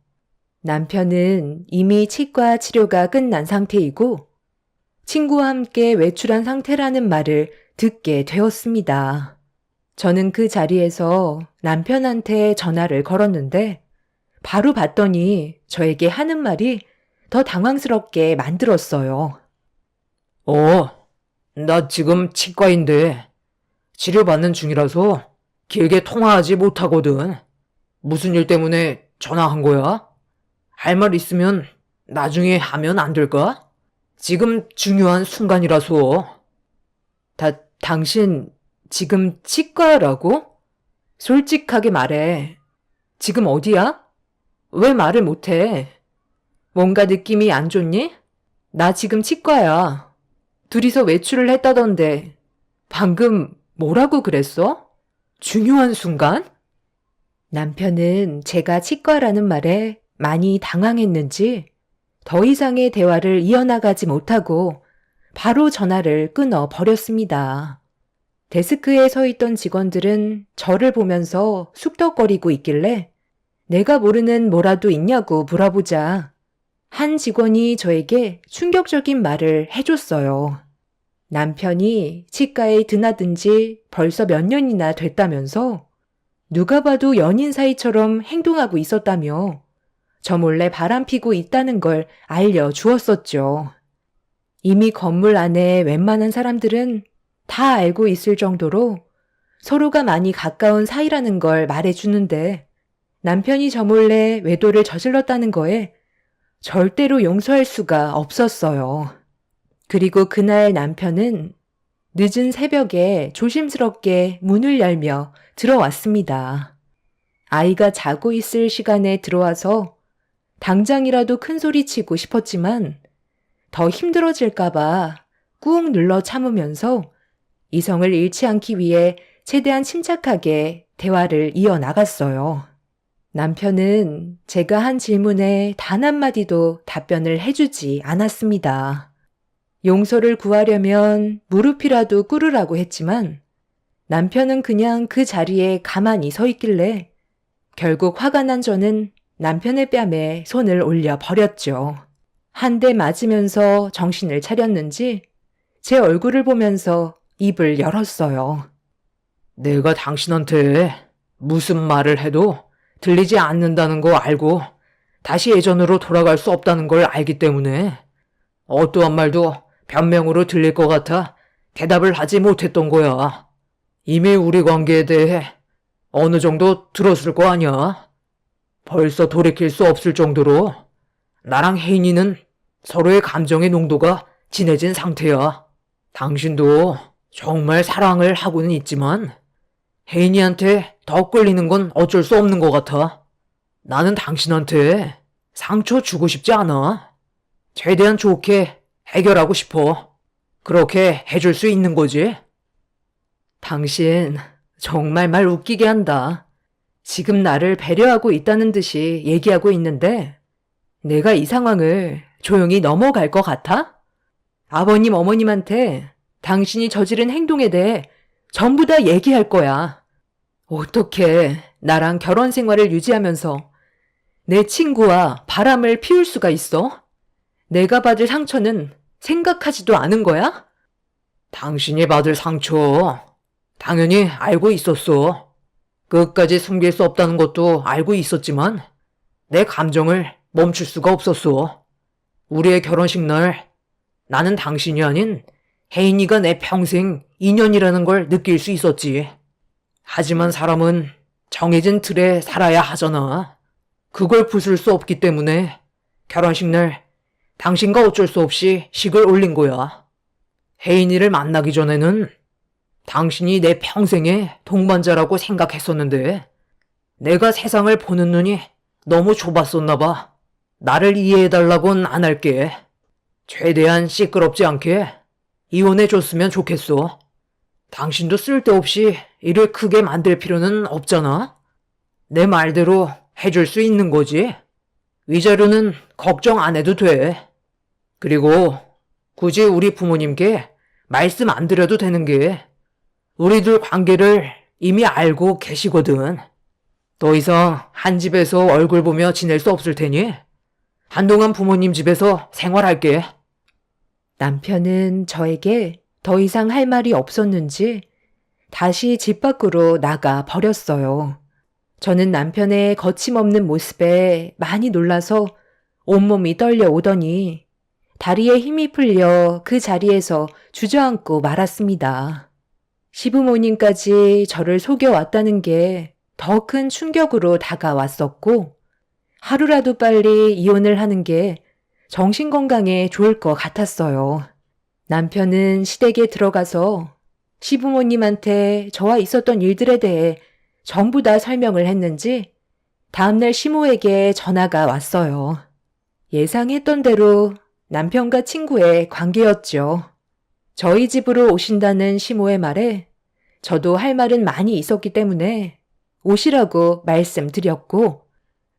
남편은 이미 치과 치료가 끝난 상태이고 친구와 함께 외출한 상태라는 말을 듣게 되었습니다. 저는 그 자리에서 남편한테 전화를 걸었는데 바로 받더니 저에게 하는 말이 더 당황스럽게 만들었어요. 나 지금 치과인데 치료받는 중이라서 길게 통화하지 못하거든. 무슨 일 때문에 전화한 거야? 할 말 있으면 나중에 하면 안 될까? 지금 중요한 순간이라서. 당신 지금 치과라고? 솔직하게 말해. 지금 어디야? 왜 말을 못해? 뭔가 느낌이 안 좋니? 나 지금 치과야. 둘이서 외출을 했다던데 방금 뭐라고 그랬어? 중요한 순간? 남편은 제가 치과라는 말에 많이 당황했는지 더 이상의 대화를 이어나가지 못하고 바로 전화를 끊어 버렸습니다. 데스크에 서 있던 직원들은 저를 보면서 쑥덕거리고 있길래 내가 모르는 뭐라도 있냐고 물어보자 한 직원이 저에게 충격적인 말을 해줬어요. 남편이 치과에 드나든 지 벌써 몇 년이나 됐다면서 누가 봐도 연인 사이처럼 행동하고 있었다며 저 몰래 바람피고 있다는 걸 알려주었었죠. 이미 건물 안에 웬만한 사람들은 다 알고 있을 정도로 서로가 많이 가까운 사이라는 걸 말해주는데 남편이 저 몰래 외도를 저질렀다는 거에 절대로 용서할 수가 없었어요. 그리고 그날 남편은 늦은 새벽에 조심스럽게 문을 열며 들어왔습니다. 아이가 자고 있을 시간에 들어와서 당장이라도 큰 소리 치고 싶었지만 더 힘들어질까봐 꾹 눌러 참으면서 이성을 잃지 않기 위해 최대한 침착하게 대화를 이어나갔어요. 남편은 제가 한 질문에 단 한마디도 답변을 해주지 않았습니다. 용서를 구하려면 무릎이라도 꿇으라고 했지만 남편은 그냥 그 자리에 가만히 서 있길래 결국 화가 난 저는 남편의 뺨에 손을 올려 버렸죠. 한 대 맞으면서 정신을 차렸는지 제 얼굴을 보면서 입을 열었어요. 내가 당신한테 무슨 말을 해도 들리지 않는다는 거 알고 다시 예전으로 돌아갈 수 없다는 걸 알기 때문에 어떠한 말도 변명으로 들릴 것 같아 대답을 하지 못했던 거야. 이미 우리 관계에 대해 어느 정도 들었을 거 아니야. 벌써 돌이킬 수 없을 정도로 나랑 혜인이는 서로의 감정의 농도가 진해진 상태야. 당신도 정말 사랑을 하고는 있지만 혜인이한테 더 끌리는 건 어쩔 수 없는 것 같아. 나는 당신한테 상처 주고 싶지 않아. 최대한 좋게 해결하고 싶어. 그렇게 해줄 수 있는 거지. 당신 정말 말 웃기게 한다. 지금 나를 배려하고 있다는 듯이 얘기하고 있는데 내가 이 상황을 조용히 넘어갈 것 같아? 아버님, 어머님한테 당신이 저지른 행동에 대해 전부 다 얘기할 거야. 어떻게 나랑 결혼 생활을 유지하면서 내 친구와 바람을 피울 수가 있어? 내가 받을 상처는 생각하지도 않은 거야? 당신이 받을 상처 당연히 알고 있었어. 끝까지 숨길 수 없다는 것도 알고 있었지만 내 감정을 멈출 수가 없었어. 우리의 결혼식 날 나는 당신이 아닌 혜인이가 내 평생 인연이라는 걸 느낄 수 있었지. 하지만 사람은 정해진 틀에 살아야 하잖아. 그걸 부술 수 없기 때문에 결혼식 날 당신과 어쩔 수 없이 식을 올린 거야. 혜인이를 만나기 전에는 당신이 내 평생의 동반자라고 생각했었는데 내가 세상을 보는 눈이 너무 좁았었나 봐. 나를 이해해달라고는 안 할게. 최대한 시끄럽지 않게 이혼해줬으면 좋겠어. 당신도 쓸데없이 일을 크게 만들 필요는 없잖아. 내 말대로 해줄 수 있는 거지. 위자료는 걱정 안 해도 돼. 그리고 굳이 우리 부모님께 말씀 안 드려도 되는 게 우리들 관계를 이미 알고 계시거든. 더 이상 한 집에서 얼굴 보며 지낼 수 없을 테니 한동안 부모님 집에서 생활할게. 남편은 저에게 더 이상 할 말이 없었는지 다시 집 밖으로 나가 버렸어요. 저는 남편의 거침없는 모습에 많이 놀라서 온몸이 떨려오더니 다리에 힘이 풀려 그 자리에서 주저앉고 말았습니다. 시부모님까지 저를 속여왔다는 게 더 큰 충격으로 다가왔었고 하루라도 빨리 이혼을 하는 게 정신건강에 좋을 것 같았어요. 남편은 시댁에 들어가서 시부모님한테 저와 있었던 일들에 대해 전부 다 설명을 했는지 다음날 시모에게 전화가 왔어요. 예상했던 대로 남편과 친구의 관계였죠. 저희 집으로 오신다는 시모의 말에 저도 할 말은 많이 있었기 때문에 오시라고 말씀드렸고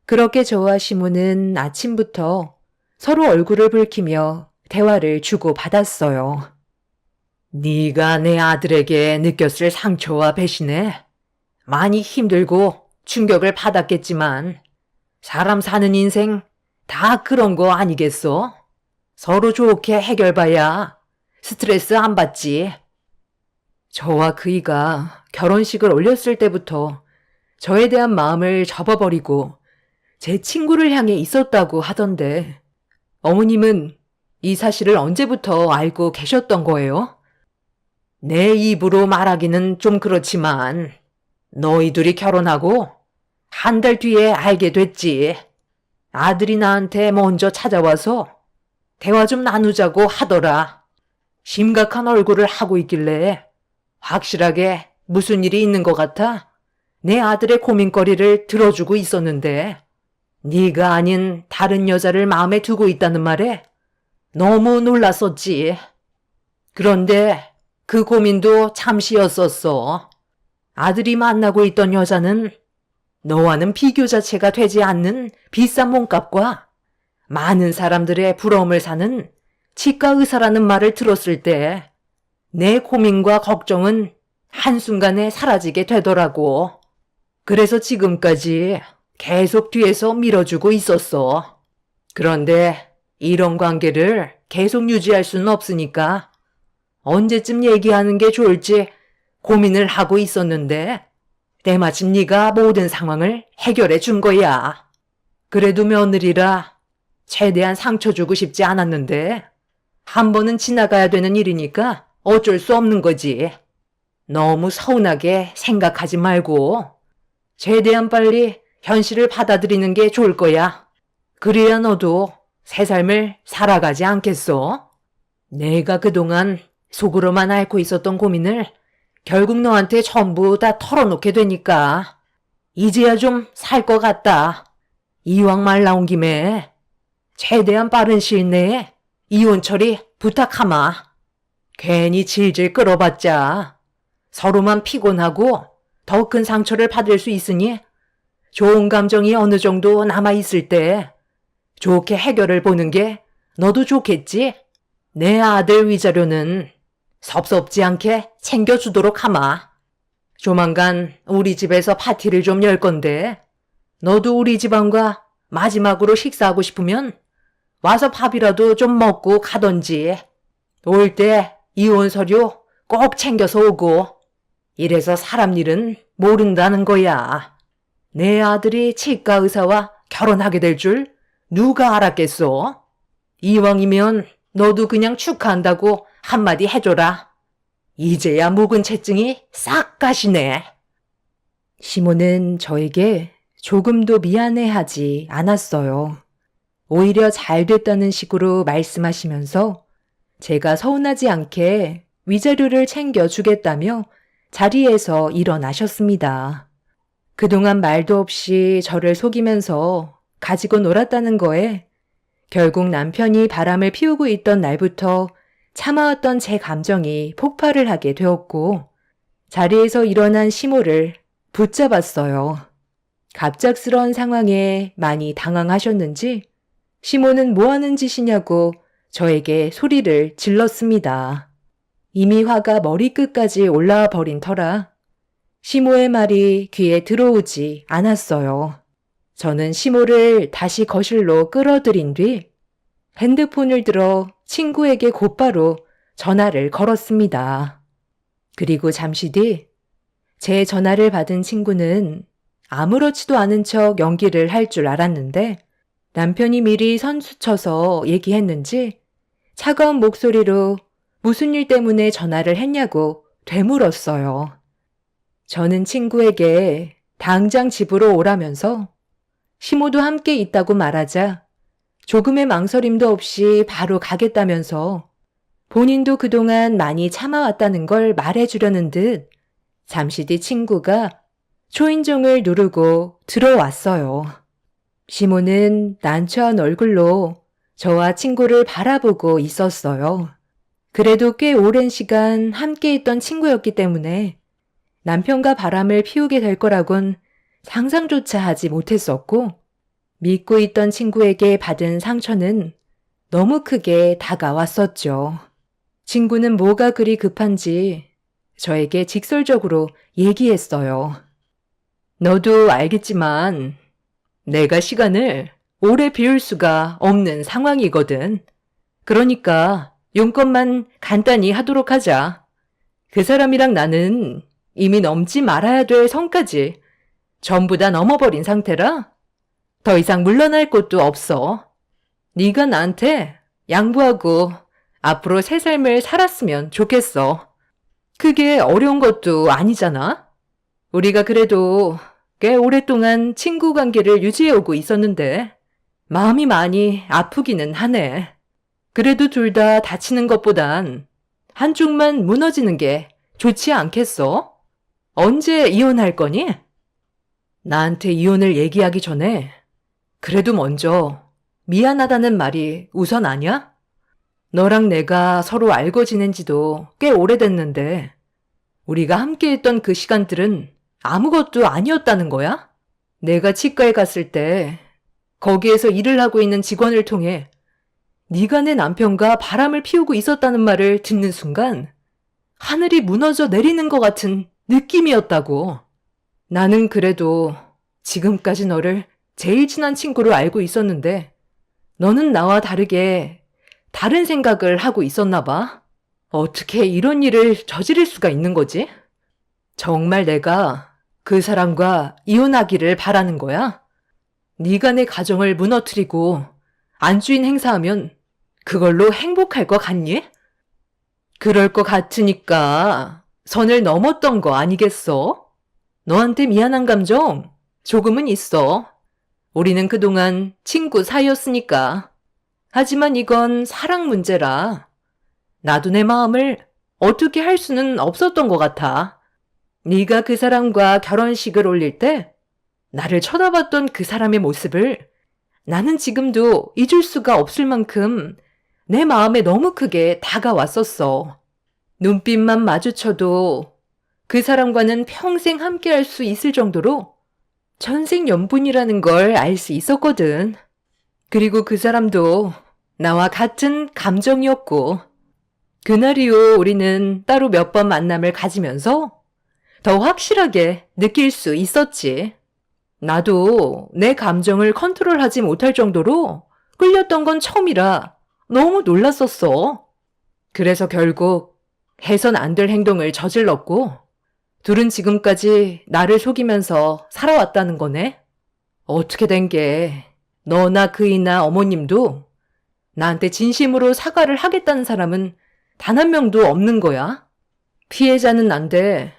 그렇게 저와 시모는 아침부터 서로 얼굴을 붉히며 대화를 주고받았어요. 네가 내 아들에게 느꼈을 상처와 배신에 많이 힘들고 충격을 받았겠지만 사람 사는 인생 다 그런 거 아니겠어? 서로 좋게 해결봐야 스트레스 안 받지. 저와 그이가 결혼식을 올렸을 때부터 저에 대한 마음을 접어버리고 제 친구를 향해 있었다고 하던데 어머님은 이 사실을 언제부터 알고 계셨던 거예요? 내 입으로 말하기는 좀 그렇지만 너희 둘이 결혼하고 한 달 뒤에 알게 됐지. 아들이 나한테 먼저 찾아와서 대화 좀 나누자고 하더라. 심각한 얼굴을 하고 있길래 확실하게 무슨 일이 있는 것 같아 내 아들의 고민거리를 들어주고 있었는데 네가 아닌 다른 여자를 마음에 두고 있다는 말에 너무 놀랐었지. 그런데 그 고민도 잠시였었어. 아들이 만나고 있던 여자는 너와는 비교 자체가 되지 않는 비싼 몸값과 많은 사람들의 부러움을 사는 치과 의사라는 말을 들었을 때 내 고민과 걱정은 한순간에 사라지게 되더라고. 그래서 지금까지 계속 뒤에서 밀어주고 있었어. 그런데 이런 관계를 계속 유지할 수는 없으니까 언제쯤 얘기하는 게 좋을지 고민을 하고 있었는데 때마침 네가 모든 상황을 해결해 준 거야. 그래도 며느리라 최대한 상처 주고 싶지 않았는데 한 번은 지나가야 되는 일이니까 어쩔 수 없는 거지. 너무 서운하게 생각하지 말고 최대한 빨리 현실을 받아들이는 게 좋을 거야. 그래야 너도 새 삶을 살아가지 않겠어? 내가 그동안 속으로만 앓고 있었던 고민을 결국 너한테 전부 다 털어놓게 되니까 이제야 좀 살 것 같다. 이왕 말 나온 김에 최대한 빠른 시일 내에 이혼 처리 부탁하마. 괜히 질질 끌어봤자 서로만 피곤하고 더 큰 상처를 받을 수 있으니 좋은 감정이 어느 정도 남아있을 때 좋게 해결을 보는 게 너도 좋겠지? 내 아들 위자료는 섭섭지 않게 챙겨주도록 하마. 조만간 우리 집에서 파티를 좀 열 건데 너도 우리 집안과 마지막으로 식사하고 싶으면 와서 밥이라도 좀 먹고 가던지. 올 때 이혼 서류 꼭 챙겨서 오고. 이래서 사람 일은 모른다는 거야. 내 아들이 치과 의사와 결혼하게 될 줄 누가 알았겠어? 이왕이면 너도 그냥 축하한다고 한마디 해줘라. 이제야 묵은 채증이 싹 가시네. 시모는 저에게 조금도 미안해하지 않았어요. 오히려 잘 됐다는 식으로 말씀하시면서 제가 서운하지 않게 위자료를 챙겨주겠다며 자리에서 일어나셨습니다. 그동안 말도 없이 저를 속이면서 가지고 놀았다는 거에 결국 남편이 바람을 피우고 있던 날부터 참아왔던 제 감정이 폭발을 하게 되었고 자리에서 일어난 시모를 붙잡았어요. 갑작스러운 상황에 많이 당황하셨는지 시모는 뭐 하는 짓이냐고 저에게 소리를 질렀습니다. 이미 화가 머리끝까지 올라와 버린 터라 시모의 말이 귀에 들어오지 않았어요. 저는 시모를 다시 거실로 끌어들인 뒤 핸드폰을 들어 친구에게 곧바로 전화를 걸었습니다. 그리고 잠시 뒤 제 전화를 받은 친구는 아무렇지도 않은 척 연기를 할 줄 알았는데 남편이 미리 선수쳐서 얘기했는지 차가운 목소리로 무슨 일 때문에 전화를 했냐고 되물었어요. 저는 친구에게 당장 집으로 오라면서 시모도 함께 있다고 말하자 조금의 망설임도 없이 바로 가겠다면서 본인도 그동안 많이 참아왔다는 걸 말해주려는 듯 잠시 뒤 친구가 초인종을 누르고 들어왔어요. 시모는 난처한 얼굴로 저와 친구를 바라보고 있었어요. 그래도 꽤 오랜 시간 함께 있던 친구였기 때문에 남편과 바람을 피우게 될 거라곤 상상조차 하지 못했었고 믿고 있던 친구에게 받은 상처는 너무 크게 다가왔었죠. 친구는 뭐가 그리 급한지 저에게 직설적으로 얘기했어요. 너도 알겠지만 내가 시간을 오래 비울 수가 없는 상황이거든. 그러니까 용건만 간단히 하도록 하자. 그 사람이랑 나는 이미 넘지 말아야 될 선까지 전부 다 넘어버린 상태라 더 이상 물러날 곳도 없어. 네가 나한테 양보하고 앞으로 새 삶을 살았으면 좋겠어. 그게 어려운 것도 아니잖아. 우리가 그래도 꽤 오랫동안 친구 관계를 유지해오고 있었는데 마음이 많이 아프기는 하네. 그래도 둘 다 다치는 것보단 한쪽만 무너지는 게 좋지 않겠어? 언제 이혼할 거니? 나한테 이혼을 얘기하기 전에 그래도 먼저 미안하다는 말이 우선 아냐? 너랑 내가 서로 알고 지낸 지도 꽤 오래됐는데 우리가 함께했던 그 시간들은 아무것도 아니었다는 거야? 내가 치과에 갔을 때 거기에서 일을 하고 있는 직원을 통해 네가 내 남편과 바람을 피우고 있었다는 말을 듣는 순간 하늘이 무너져 내리는 것 같은 느낌이었다고. 나는 그래도 지금까지 너를 제일 친한 친구로 알고 있었는데 너는 나와 다르게 다른 생각을 하고 있었나 봐. 어떻게 이런 일을 저지를 수가 있는 거지? 정말 내가 그 사람과 이혼하기를 바라는 거야? 네가 내 가정을 무너뜨리고 안주인 행사하면 그걸로 행복할 것 같니? 그럴 것 같으니까 선을 넘었던 거 아니겠어? 너한테 미안한 감정 조금은 있어. 우리는 그동안 친구 사이였으니까. 하지만 이건 사랑 문제라. 나도 내 마음을 어떻게 할 수는 없었던 것 같아. 네가 그 사람과 결혼식을 올릴 때 나를 쳐다봤던 그 사람의 모습을 나는 지금도 잊을 수가 없을 만큼 내 마음에 너무 크게 다가왔었어. 눈빛만 마주쳐도 그 사람과는 평생 함께할 수 있을 정도로 전생연분이라는 걸 알 수 있었거든. 그리고 그 사람도 나와 같은 감정이었고 그날 이후 우리는 따로 몇 번 만남을 가지면서 더 확실하게 느낄 수 있었지. 나도 내 감정을 컨트롤하지 못할 정도로 끌렸던 건 처음이라 너무 놀랐었어. 그래서 결국 해선 안 될 행동을 저질렀고 둘은 지금까지 나를 속이면서 살아왔다는 거네. 어떻게 된 게 너나 그이나 어머님도 나한테 진심으로 사과를 하겠다는 사람은 단 한 명도 없는 거야. 피해자는 난데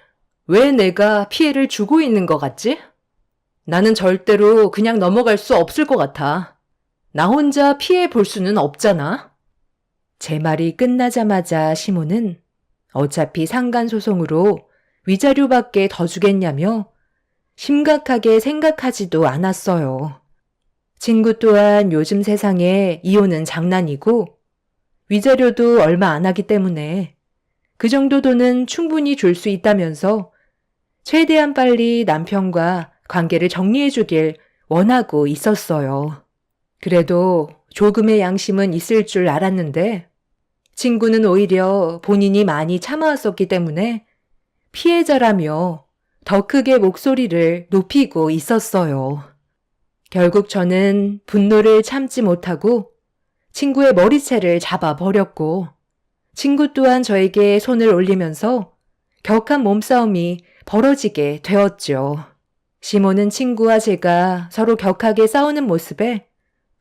왜 내가 피해를 주고 있는 것 같지? 나는 절대로 그냥 넘어갈 수 없을 것 같아. 나 혼자 피해 볼 수는 없잖아. 제 말이 끝나자마자 시모는 어차피 상간소송으로 위자료밖에 더 주겠냐며 심각하게 생각하지도 않았어요. 친구 또한 요즘 세상에 이혼은 장난이고 위자료도 얼마 안 하기 때문에 그 정도 돈은 충분히 줄 수 있다면서 최대한 빨리 남편과 관계를 정리해 주길 원하고 있었어요. 그래도 조금의 양심은 있을 줄 알았는데 친구는 오히려 본인이 많이 참아왔었기 때문에 피해자라며 더 크게 목소리를 높이고 있었어요. 결국 저는 분노를 참지 못하고 친구의 머리채를 잡아버렸고 친구 또한 저에게 손을 올리면서 격한 몸싸움이 벌어지게 되었죠. 시모는 친구와 제가 서로 격하게 싸우는 모습에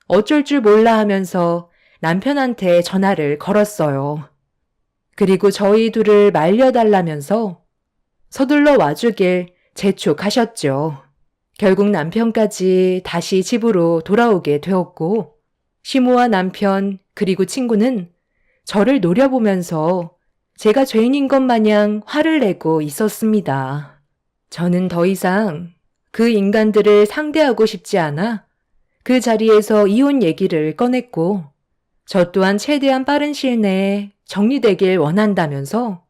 어쩔 줄 몰라 하면서 남편한테 전화를 걸었어요. 그리고 저희 둘을 말려달라면서 서둘러 와주길 재촉하셨죠. 결국 남편까지 다시 집으로 돌아오게 되었고 시모와 남편 그리고 친구는 저를 노려보면서 제가 죄인인 것 마냥 화를 내고 있었습니다. 저는 더 이상 그 인간들을 상대하고 싶지 않아 그 자리에서 이혼 얘기를 꺼냈고 저 또한 최대한 빠른 시일 내에 정리되길 원한다면서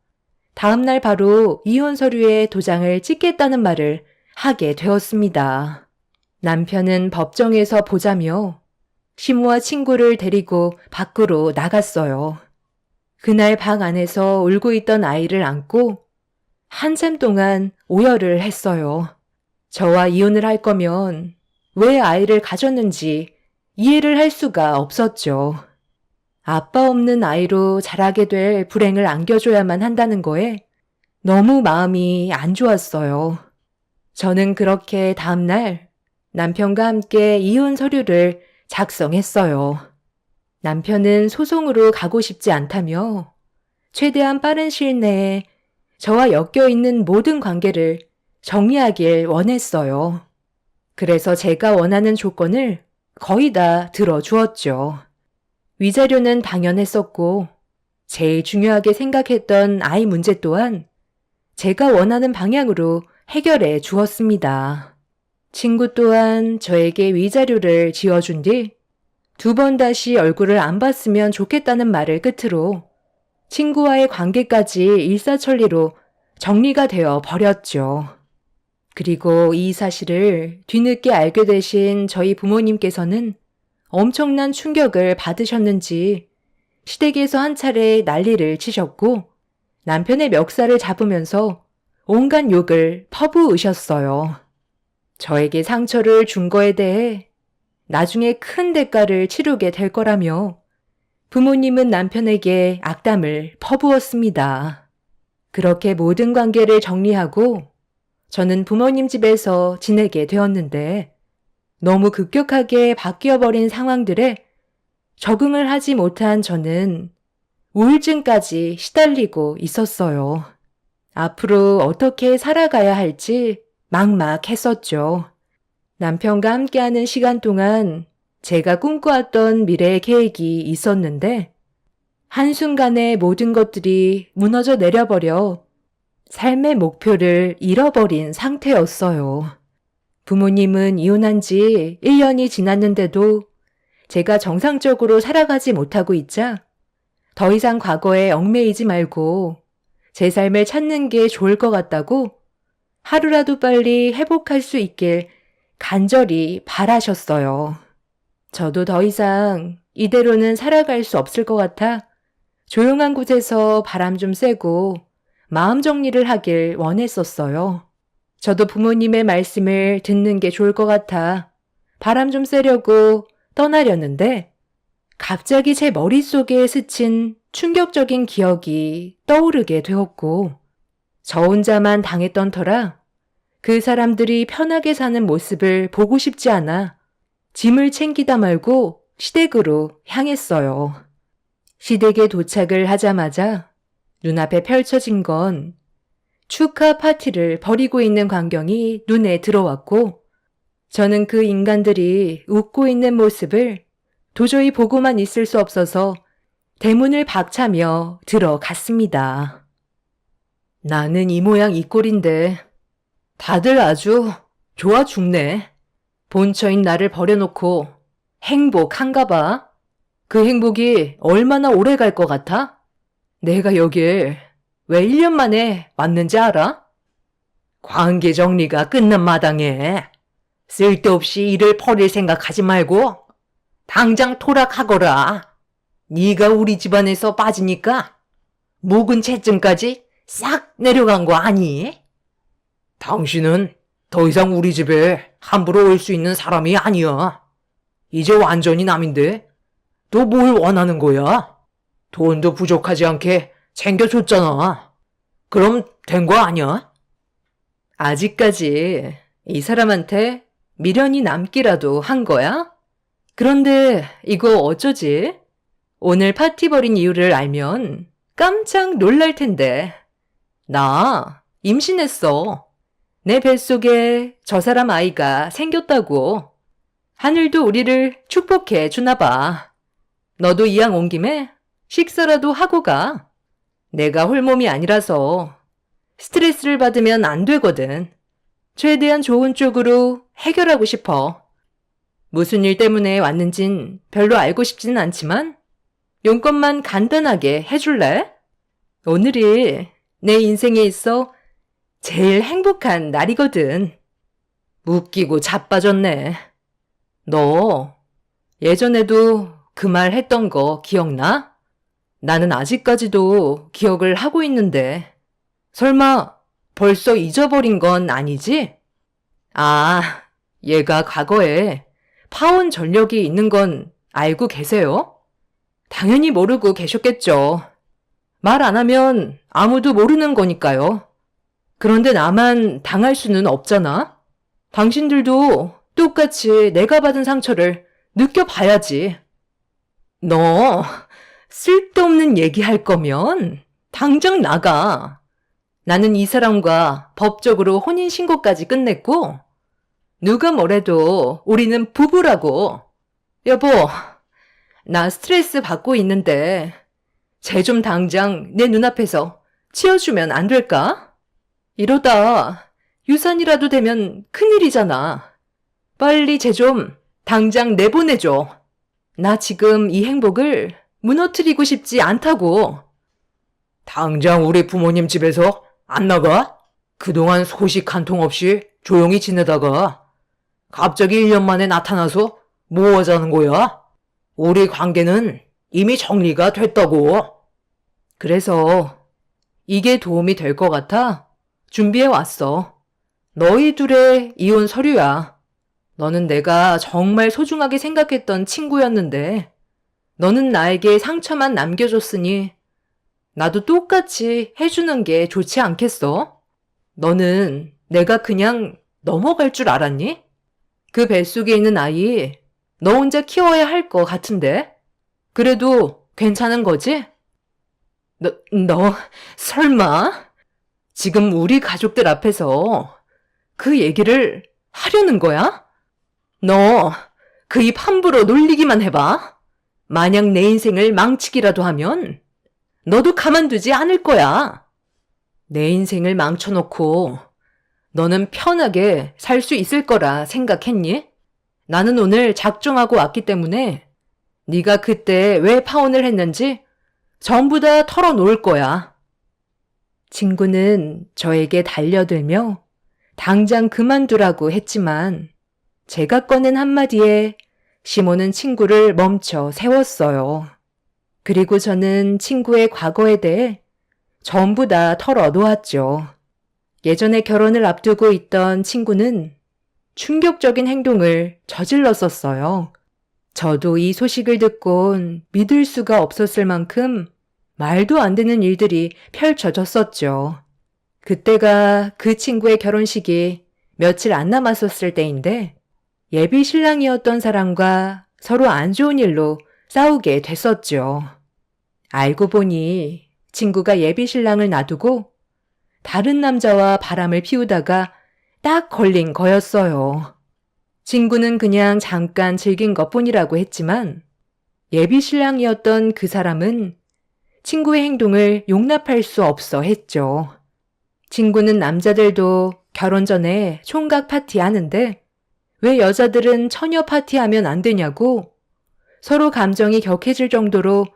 다음날 바로 이혼 서류에 도장을 찍겠다는 말을 하게 되었습니다. 남편은 법정에서 보자며 시모와 친구를 데리고 밖으로 나갔어요. 그날 방 안에서 울고 있던 아이를 안고 한참 동안 오열을 했어요. 저와 이혼을 할 거면 왜 아이를 가졌는지 이해를 할 수가 없었죠. 아빠 없는 아이로 자라게 될 불행을 안겨줘야만 한다는 거에 너무 마음이 안 좋았어요. 저는 그렇게 다음날 남편과 함께 이혼 서류를 작성했어요. 남편은 소송으로 가고 싶지 않다며 최대한 빠른 시일 내에 저와 엮여 있는 모든 관계를 정리하길 원했어요. 그래서 제가 원하는 조건을 거의 다 들어주었죠. 위자료는 당연했었고, 제일 중요하게 생각했던 아이 문제 또한 제가 원하는 방향으로 해결해 주었습니다. 친구 또한 저에게 위자료를 지어준 뒤 2번 다시 얼굴을 안 봤으면 좋겠다는 말을 끝으로 친구와의 관계까지 일사천리로 정리가 되어 버렸죠. 그리고 이 사실을 뒤늦게 알게 되신 저희 부모님께서는 엄청난 충격을 받으셨는지 시댁에서 한 차례 난리를 치셨고 남편의 멱살을 잡으면서 온갖 욕을 퍼부으셨어요. 저에게 상처를 준 거에 대해 나중에 큰 대가를 치르게 될 거라며 부모님은 남편에게 악담을 퍼부었습니다. 그렇게 모든 관계를 정리하고 저는 부모님 집에서 지내게 되었는데 너무 급격하게 바뀌어버린 상황들에 적응을 하지 못한 저는 우울증까지 시달리고 있었어요. 앞으로 어떻게 살아가야 할지 막막했었죠. 남편과 함께하는 시간 동안 제가 꿈꿔왔던 미래의 계획이 있었는데 한순간에 모든 것들이 무너져 내려버려 삶의 목표를 잃어버린 상태였어요. 부모님은 이혼한 지 1년이 지났는데도 제가 정상적으로 살아가지 못하고 있자 더 이상 과거에 얽매이지 말고 제 삶을 찾는 게 좋을 것 같다고 하루라도 빨리 회복할 수 있길 간절히 바라셨어요. 저도 더 이상 이대로는 살아갈 수 없을 것 같아 조용한 곳에서 바람 좀 쐬고 마음 정리를 하길 원했었어요. 저도 부모님의 말씀을 듣는 게 좋을 것 같아 바람 좀 쐬려고 떠나려는데 갑자기 제 머릿속에 스친 충격적인 기억이 떠오르게 되었고 저 혼자만 당했던 터라 그 사람들이 편하게 사는 모습을 보고 싶지 않아 짐을 챙기다 말고 시댁으로 향했어요. 시댁에 도착을 하자마자 눈앞에 펼쳐진 건 축하 파티를 벌이고 있는 광경이 눈에 들어왔고 저는 그 인간들이 웃고 있는 모습을 도저히 보고만 있을 수 없어서 대문을 박차며 들어갔습니다. 나는 이 모양 이 꼴인데 다들 아주 좋아 죽네. 본처인 나를 버려놓고 행복한가 봐. 그 행복이 얼마나 오래 갈 것 같아? 내가 여길 왜 1년 만에 왔는지 알아? 관계 정리가 끝난 마당에 쓸데없이 일을 벌일 생각하지 말고 당장 토락하거라. 네가 우리 집안에서 빠지니까 묵은 채증까지 싹 내려간 거 아니? 당신은 더 이상 우리 집에 함부로 올 수 있는 사람이 아니야. 이제 완전히 남인데 너 뭘 원하는 거야? 돈도 부족하지 않게 챙겨줬잖아. 그럼 된 거 아니야? 아직까지 이 사람한테 미련이 남기라도 한 거야? 그런데 이거 어쩌지? 오늘 파티 벌인 이유를 알면 깜짝 놀랄 텐데. 나 임신했어. 내 뱃속에 저 사람 아이가 생겼다고. 하늘도 우리를 축복해 주나 봐. 너도 이왕 온 김에 식사라도 하고 가. 내가 홀몸이 아니라서 스트레스를 받으면 안 되거든. 최대한 좋은 쪽으로 해결하고 싶어. 무슨 일 때문에 왔는진 별로 알고 싶지는 않지만 용건만 간단하게 해줄래? 오늘이 내 인생에 있어 제일 행복한 날이거든. 웃기고 자빠졌네. 너 예전에도 그 말 했던 거 기억나? 나는 아직까지도 기억을 하고 있는데 설마 벌써 잊어버린 건 아니지? 아, 얘가 과거에 파원 전력이 있는 건 알고 계세요? 당연히 모르고 계셨겠죠. 말 안 하면 아무도 모르는 거니까요. 그런데 나만 당할 수는 없잖아. 당신들도 똑같이 내가 받은 상처를 느껴봐야지. 너 쓸데없는 얘기할 거면 당장 나가. 나는 이 사람과 법적으로 혼인신고까지 끝냈고 누가 뭐래도 우리는 부부라고. 여보, 나 스트레스 받고 있는데 쟤 좀 당장 내 눈앞에서 치워주면 안 될까? 이러다 유산이라도 되면 큰일이잖아. 빨리 쟤 좀 당장 내보내줘. 나 지금 이 행복을 무너뜨리고 싶지 않다고. 당장 우리 부모님 집에서 안 나가? 그동안 소식 한 통 없이 조용히 지내다가 갑자기 1년 만에 나타나서 뭐 하자는 거야? 우리 관계는 이미 정리가 됐다고. 그래서 이게 도움이 될 것 같아 준비해 왔어. 너희 둘의 이혼 서류야. 너는 내가 정말 소중하게 생각했던 친구였는데 너는 나에게 상처만 남겨줬으니 나도 똑같이 해주는 게 좋지 않겠어? 너는 내가 그냥 넘어갈 줄 알았니? 그 뱃속에 있는 아이 너 혼자 키워야 할 것 같은데? 그래도 괜찮은 거지? 너 설마 지금 우리 가족들 앞에서 그 얘기를 하려는 거야? 너 그 입 함부로 놀리기만 해봐. 만약 내 인생을 망치기라도 하면 너도 가만두지 않을 거야. 내 인생을 망쳐놓고 너는 편하게 살 수 있을 거라 생각했니? 나는 오늘 작정하고 왔기 때문에 네가 그때 왜 파혼을 했는지 전부 다 털어놓을 거야. 친구는 저에게 달려들며 당장 그만두라고 했지만 제가 꺼낸 한마디에 시몬은 친구를 멈춰 세웠어요. 그리고 저는 친구의 과거에 대해 전부 다 털어놓았죠. 예전에 결혼을 앞두고 있던 친구는 충격적인 행동을 저질렀었어요. 저도 이 소식을 듣곤 믿을 수가 없었을 만큼 말도 안 되는 일들이 펼쳐졌었죠. 그때가 그 친구의 결혼식이 며칠 안 남았었을 때인데 예비 신랑이었던 사람과 서로 안 좋은 일로 싸우게 됐었죠. 알고 보니 친구가 예비 신랑을 놔두고 다른 남자와 바람을 피우다가 딱 걸린 거였어요. 친구는 그냥 잠깐 즐긴 것뿐이라고 했지만 예비 신랑이었던 그 사람은 친구의 행동을 용납할 수 없어 했죠. 친구는 남자들도 결혼 전에 총각 파티 하는데 왜 여자들은 처녀 파티하면 안 되냐고 서로 감정이 격해질 정도로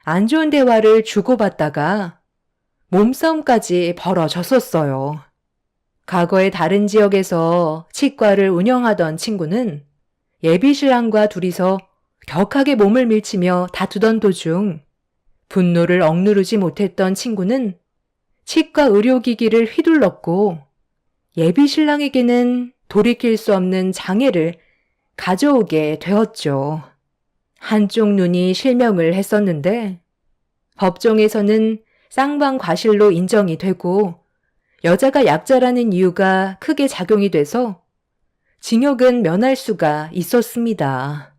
안 좋은 대화를 주고받다가 몸싸움까지 벌어졌었어요. 과거에 다른 지역에서 치과를 운영하던 친구는 예비 신랑과 둘이서 격하게 몸을 밀치며 다투던 도중 분노를 억누르지 못했던 친구는 치과 의료기기를 휘둘렀고 예비 신랑에게는 돌이킬 수 없는 장애를 가져오게 되었죠. 한쪽 눈이 실명을 했었는데 법정에서는 쌍방 과실로 인정이 되고 여자가 약자라는 이유가 크게 작용이 돼서 징역은 면할 수가 있었습니다.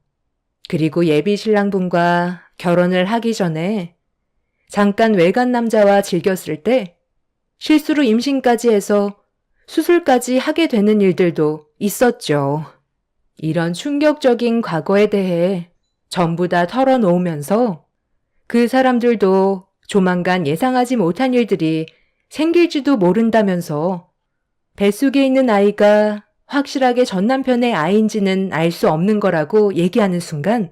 그리고 예비 신랑분과 결혼을 하기 전에 잠깐 외간 남자와 즐겼을 때 실수로 임신까지 해서 수술까지 하게 되는 일들도 있었죠. 이런 충격적인 과거에 대해 전부 다 털어놓으면서 그 사람들도 조만간 예상하지 못한 일들이 생길지도 모른다면서 뱃속에 있는 아이가 확실하게 전 남편의 아이인지는 알 수 없는 거라고 얘기하는 순간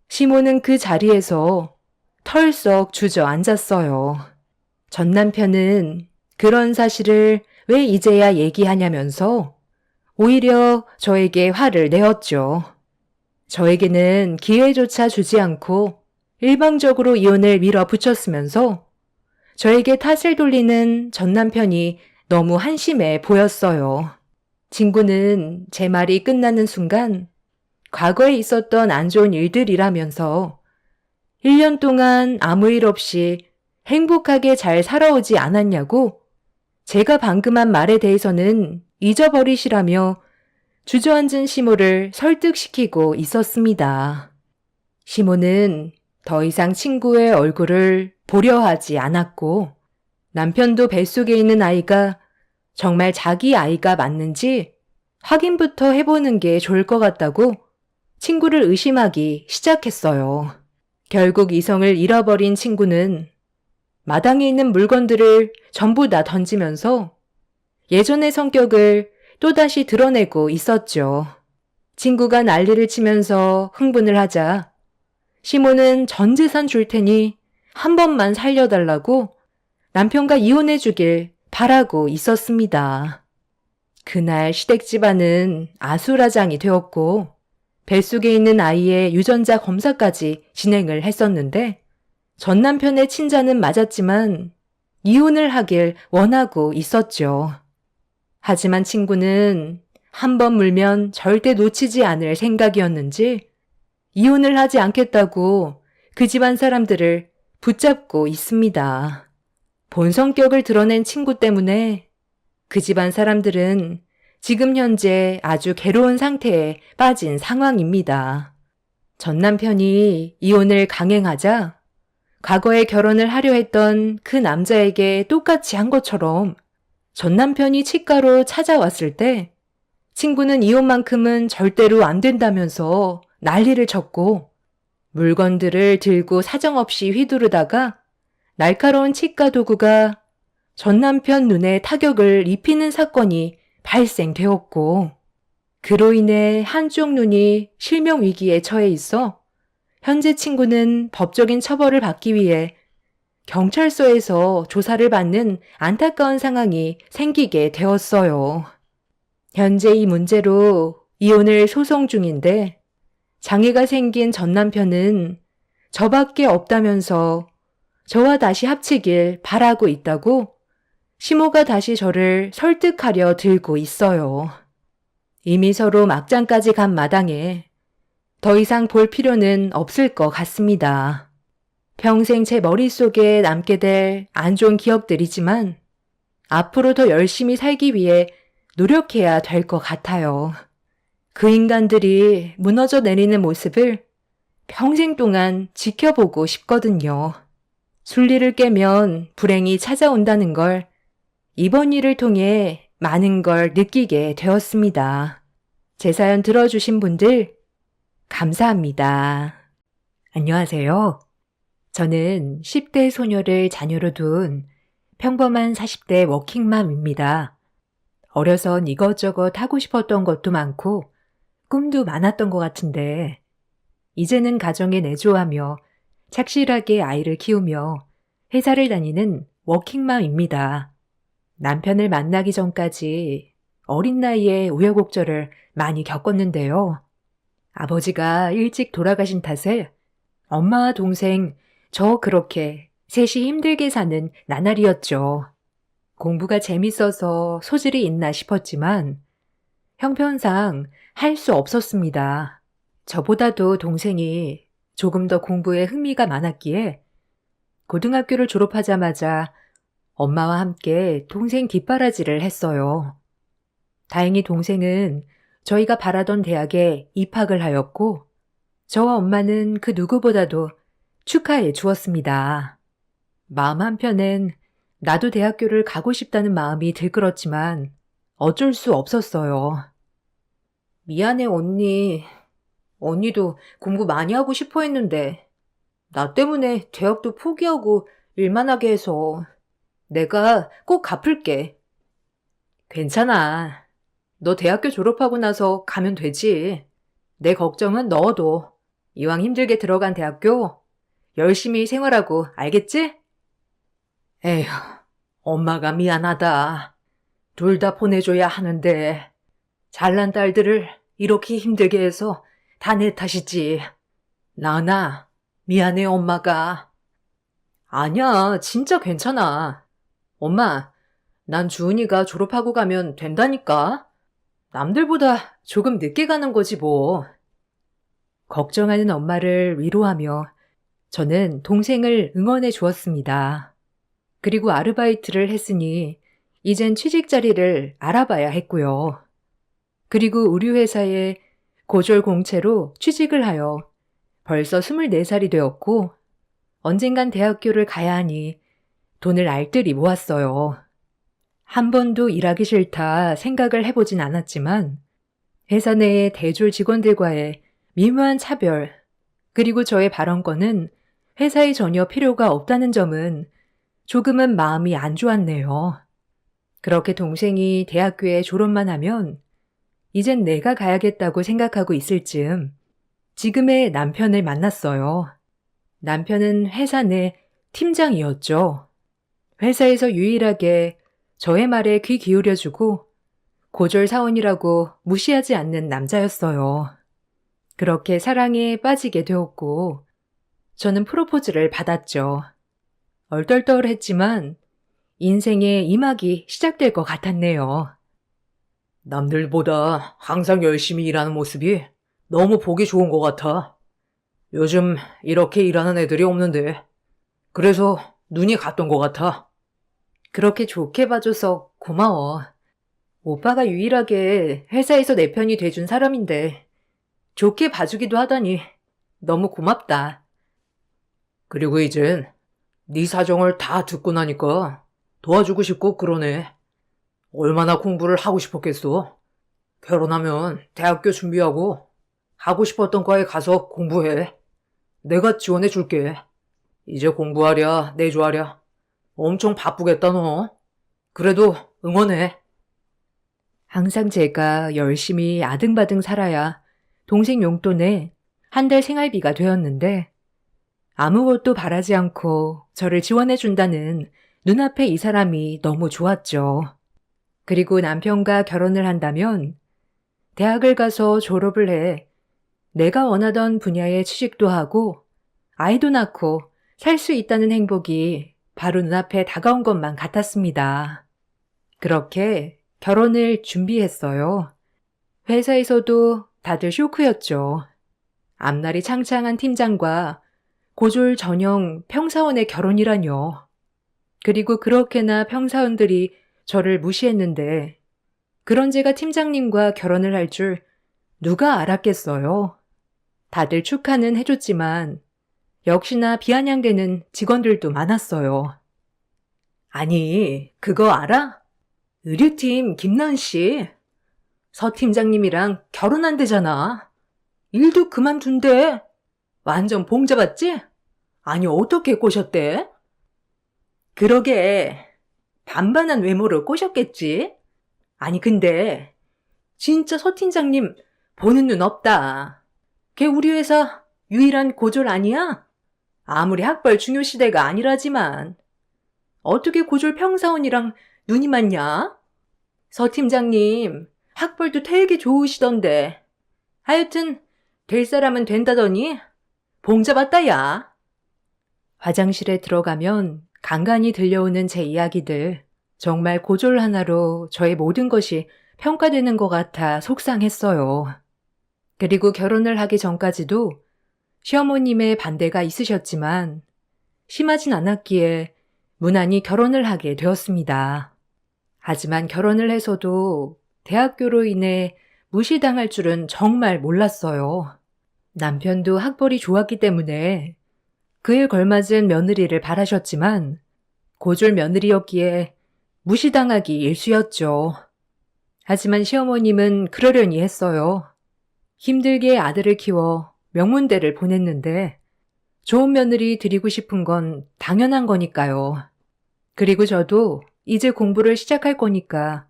시몬은 그 자리에서 털썩 주저앉았어요. 전 남편은 그런 사실을 왜 이제야 얘기하냐면서 오히려 저에게 화를 내었죠. 저에게는 기회조차 주지 않고 일방적으로 이혼을 밀어붙였으면서 저에게 탓을 돌리는 전 남편이 너무 한심해 보였어요. 친구는 제 말이 끝나는 순간 과거에 있었던 안 좋은 일들이라면서 1년 동안 아무 일 없이 행복하게 잘 살아오지 않았냐고 제가 방금 한 말에 대해서는 잊어버리시라며 주저앉은 시모를 설득시키고 있었습니다. 시모는 더 이상 친구의 얼굴을 보려 하지 않았고 남편도 뱃속에 있는 아이가 정말 자기 아이가 맞는지 확인부터 해보는 게 좋을 것 같다고 친구를 의심하기 시작했어요. 결국 이성을 잃어버린 친구는 마당에 있는 물건들을 전부 다 던지면서 예전의 성격을 또다시 드러내고 있었죠. 친구가 난리를 치면서 흥분을 하자 시모는 전 재산 줄 테니 한 번만 살려달라고 남편과 이혼해 주길 바라고 있었습니다. 그날 시댁 집안은 아수라장이 되었고 뱃속에 있는 아이의 유전자 검사까지 진행을 했었는데 전 남편의 친자는 맞았지만 이혼을 하길 원하고 있었죠. 하지만 친구는 한 번 물면 절대 놓치지 않을 생각이었는지 이혼을 하지 않겠다고 그 집안 사람들을 붙잡고 있습니다. 본 성격을 드러낸 친구 때문에 그 집안 사람들은 지금 현재 아주 괴로운 상태에 빠진 상황입니다. 전 남편이 이혼을 강행하자 과거에 결혼을 하려 했던 그 남자에게 똑같이 한 것처럼 전 남편이 치과로 찾아왔을 때 친구는 이혼만큼은 절대로 안 된다면서 난리를 쳤고 물건들을 들고 사정없이 휘두르다가 날카로운 치과 도구가 전 남편 눈에 타격을 입히는 사건이 발생되었고 그로 인해 한쪽 눈이 실명 위기에 처해 있어 현재 친구는 법적인 처벌을 받기 위해 경찰서에서 조사를 받는 안타까운 상황이 생기게 되었어요. 현재 이 문제로 이혼을 소송 중인데 장애가 생긴 전 남편은 저밖에 없다면서 저와 다시 합치길 바라고 있다고 시모가 다시 저를 설득하려 들고 있어요. 이미 서로 막장까지 간 마당에 더 이상 볼 필요는 없을 것 같습니다. 평생 제 머릿속에 남게 될 안 좋은 기억들이지만 앞으로 더 열심히 살기 위해 노력해야 될 것 같아요. 그 인간들이 무너져 내리는 모습을 평생 동안 지켜보고 싶거든요. 순리를 깨면 불행이 찾아온다는 걸 이번 일을 통해 많은 걸 느끼게 되었습니다. 제 사연 들어주신 분들 감사합니다. 안녕하세요. 저는 10대 소녀를 자녀로 둔 평범한 40대 워킹맘입니다. 어려선 이것저것 하고 싶었던 것도 많고 꿈도 많았던 것 같은데 이제는 가정에 내조하며 착실하게 아이를 키우며 회사를 다니는 워킹맘입니다. 남편을 만나기 전까지 어린 나이에 우여곡절을 많이 겪었는데요. 아버지가 일찍 돌아가신 탓에 엄마와 동생 저 그렇게 셋이 힘들게 사는 나날이었죠. 공부가 재밌어서 소질이 있나 싶었지만 형편상 할 수 없었습니다. 저보다도 동생이 조금 더 공부에 흥미가 많았기에 고등학교를 졸업하자마자 엄마와 함께 동생 뒷바라지를 했어요. 다행히 동생은 저희가 바라던 대학에 입학을 하였고 저와 엄마는 그 누구보다도 축하해 주었습니다. 마음 한편엔 나도 대학교를 가고 싶다는 마음이 들끓었지만 어쩔 수 없었어요. 미안해 언니. 언니도 공부 많이 하고 싶어 했는데 나 때문에 대학도 포기하고 일만 하게 해서 내가 꼭 갚을게. 괜찮아. 너 대학교 졸업하고 나서 가면 되지. 내 걱정은 넣어둬. 이왕 힘들게 들어간 대학교 열심히 생활하고 알겠지? 에휴, 엄마가 미안하다. 둘 다 보내줘야 하는데 잘난 딸들을 이렇게 힘들게 해서 다 내 탓이지. 나나 미안해 엄마가. 아니야, 진짜 괜찮아. 엄마, 난 주은이가 졸업하고 가면 된다니까. 남들보다 조금 늦게 가는 거지 뭐. 걱정하는 엄마를 위로하며 저는 동생을 응원해 주었습니다. 그리고 아르바이트를 했으니 이젠 취직 자리를 알아봐야 했고요. 그리고 우리 회사에 고졸 공채로 취직을 하여 벌써 24살이 되었고 언젠간 대학교를 가야 하니 돈을 알뜰히 모았어요. 한 번도 일하기 싫다 생각을 해보진 않았지만 회사 내의 대졸 직원들과의 미묘한 차별, 그리고 저의 발언권은 회사에 전혀 필요가 없다는 점은 조금은 마음이 안 좋았네요. 그렇게 동생이 대학교에 졸업만 하면 이젠 내가 가야겠다고 생각하고 있을 즈음 지금의 남편을 만났어요. 남편은 회사 내 팀장이었죠. 회사에서 유일하게 저의 말에 귀 기울여주고 고졸 사원이라고 무시하지 않는 남자였어요. 그렇게 사랑에 빠지게 되었고 저는 프로포즈를 받았죠. 얼떨떨했지만 인생의 이막이 시작될 것 같았네요. 남들보다 항상 열심히 일하는 모습이 너무 보기 좋은 것 같아. 요즘 이렇게 일하는 애들이 없는데 그래서 눈이 갔던 것 같아. 그렇게 좋게 봐줘서 고마워. 오빠가 유일하게 회사에서 내 편이 돼준 사람인데 좋게 봐주기도 하다니 너무 고맙다. 그리고 이젠 네 사정을 다 듣고 나니까 도와주고 싶고 그러네. 얼마나 공부를 하고 싶었겠어. 결혼하면 대학교 준비하고 하고 싶었던 과에 가서 공부해. 내가 지원해 줄게. 이제 공부하랴 내조하랴 엄청 바쁘겠다 너. 그래도 응원해. 항상 제가 열심히 아등바등 살아야 동생 용돈에 한 달 생활비가 되었는데 아무것도 바라지 않고 저를 지원해준다는 눈앞에 이 사람이 너무 좋았죠. 그리고 남편과 결혼을 한다면 대학을 가서 졸업을 해 내가 원하던 분야에 취직도 하고 아이도 낳고 살 수 있다는 행복이 바로 눈앞에 다가온 것만 같았습니다. 그렇게 결혼을 준비했어요. 회사에서도 다들 쇼크였죠. 앞날이 창창한 팀장과 고졸 전형 평사원의 결혼이라뇨. 그리고 그렇게나 평사원들이 저를 무시했는데 그런 제가 팀장님과 결혼을 할 줄 누가 알았겠어요. 다들 축하는 해줬지만 역시나 비아냥대는 직원들도 많았어요. 아니, 그거 알아? 의류팀 김나은 씨. 서 팀장님이랑 결혼한대잖아. 일도 그만둔대. 완전 봉잡았지? 아니, 어떻게 꼬셨대? 그러게, 반반한 외모로 꼬셨겠지? 아니, 근데 진짜 서 팀장님 보는 눈 없다. 걔 우리 회사 유일한 고졸 아니야? 아무리 학벌 중요 시대가 아니라지만 어떻게 고졸 평사원이랑 눈이 맞냐? 서 팀장님 학벌도 되게 좋으시던데. 하여튼 될 사람은 된다더니 봉잡았다 야. 화장실에 들어가면 간간히 들려오는 제 이야기들. 정말 고졸 하나로 저의 모든 것이 평가되는 것 같아 속상했어요. 그리고 결혼을 하기 전까지도 시어머님의 반대가 있으셨지만 심하진 않았기에 무난히 결혼을 하게 되었습니다. 하지만 결혼을 해서도 대학교로 인해 무시당할 줄은 정말 몰랐어요. 남편도 학벌이 좋았기 때문에 그에 걸맞은 며느리를 바라셨지만 고졸 며느리였기에 무시당하기 일쑤였죠. 하지만 시어머님은 그러려니 했어요. 힘들게 아들을 키워 명문대를 보냈는데 좋은 며느리 드리고 싶은 건 당연한 거니까요. 그리고 저도 이제 공부를 시작할 거니까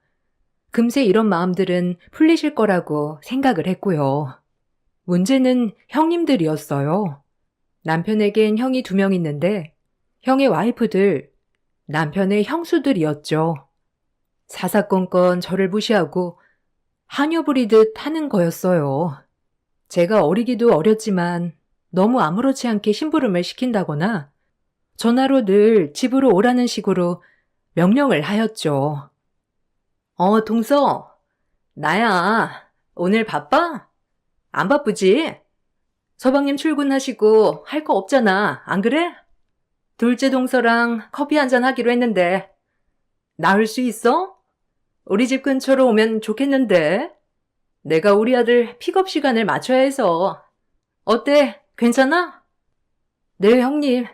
금세 이런 마음들은 풀리실 거라고 생각을 했고요. 문제는 형님들이었어요. 남편에겐 형이 2명 있는데 형의 와이프들, 남편의 형수들이었죠. 사사건건 저를 무시하고 하녀 부리듯 하는 거였어요. 제가 어리기도 어렸지만 너무 아무렇지 않게 심부름을 시킨다거나 전화로 늘 집으로 오라는 식으로 명령을 하였죠. 동서, 나야. 오늘 바빠? 안 바쁘지? 서방님 출근하시고 할 거 없잖아. 안 그래? 둘째 동서랑 커피 한잔 하기로 했는데 나올 수 있어? 우리 집 근처로 오면 좋겠는데. 내가 우리 아들 픽업 시간을 맞춰야 해서. 어때? 괜찮아? 네, 형님.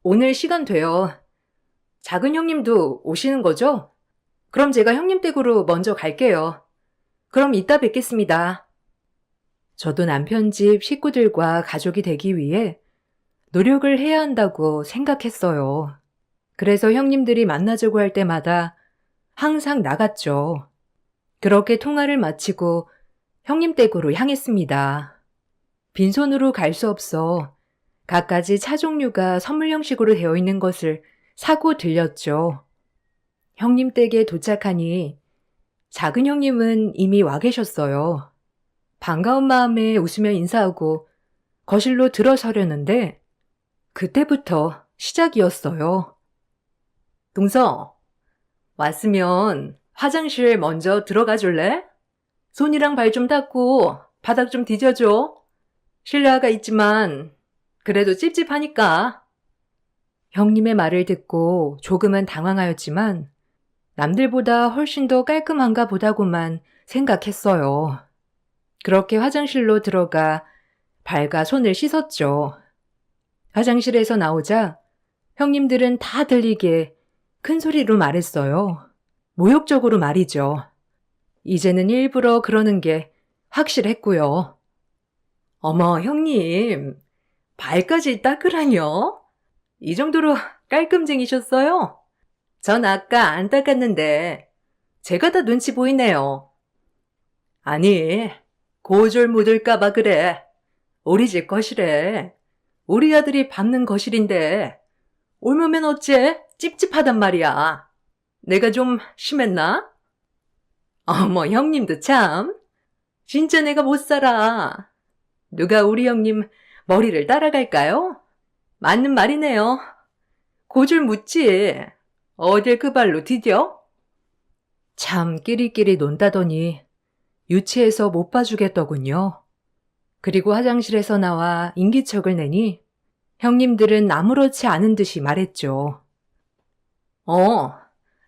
오늘 시간 돼요. 작은 형님도 오시는 거죠? 그럼 제가 형님 댁으로 먼저 갈게요. 그럼 이따 뵙겠습니다. 저도 남편 집 식구들과 가족이 되기 위해 노력을 해야 한다고 생각했어요. 그래서 형님들이 만나자고 할 때마다 항상 나갔죠. 그렇게 통화를 마치고 형님 댁으로 향했습니다. 빈손으로 갈 수 없어 갖가지 차 종류가 선물 형식으로 되어 있는 것을 사고 들렸죠. 형님 댁에 도착하니 작은 형님은 이미 와 계셨어요. 반가운 마음에 웃으며 인사하고 거실로 들어서려는데 그때부터 시작이었어요. 동서, 왔으면 화장실 먼저 들어가 줄래? 손이랑 발 좀 닦고 바닥 좀 뒤져줘. 실내화가 있지만 그래도 찝찝하니까. 형님의 말을 듣고 조금은 당황하였지만 남들보다 훨씬 더 깔끔한가 보다고만 생각했어요. 그렇게 화장실로 들어가 발과 손을 씻었죠. 화장실에서 나오자 형님들은 다 들리게 큰 소리로 말했어요. 모욕적으로 말이죠. 이제는 일부러 그러는 게 확실했고요. 어머, 형님, 발까지 닦으라뇨? 이 정도로 깔끔쟁이셨어요? 전 아까 안 닦았는데 제가 다 눈치 보이네요. 아니, 고졸 묻을까봐 그래. 우리 집 거실에 우리 아들이 밟는 거실인데 옮으면 어째 찝찝하단 말이야. 내가 좀 심했나? 어머, 형님도 참. 진짜 내가 못 살아. 누가 우리 형님 머리를 따라갈까요? 맞는 말이네요. 고졸 묻지. 어딜 그 발로 디뎌? 참 끼리끼리 논다더니 유치해서 못 봐주겠더군요. 그리고 화장실에서 나와 인기척을 내니 형님들은 아무렇지 않은 듯이 말했죠.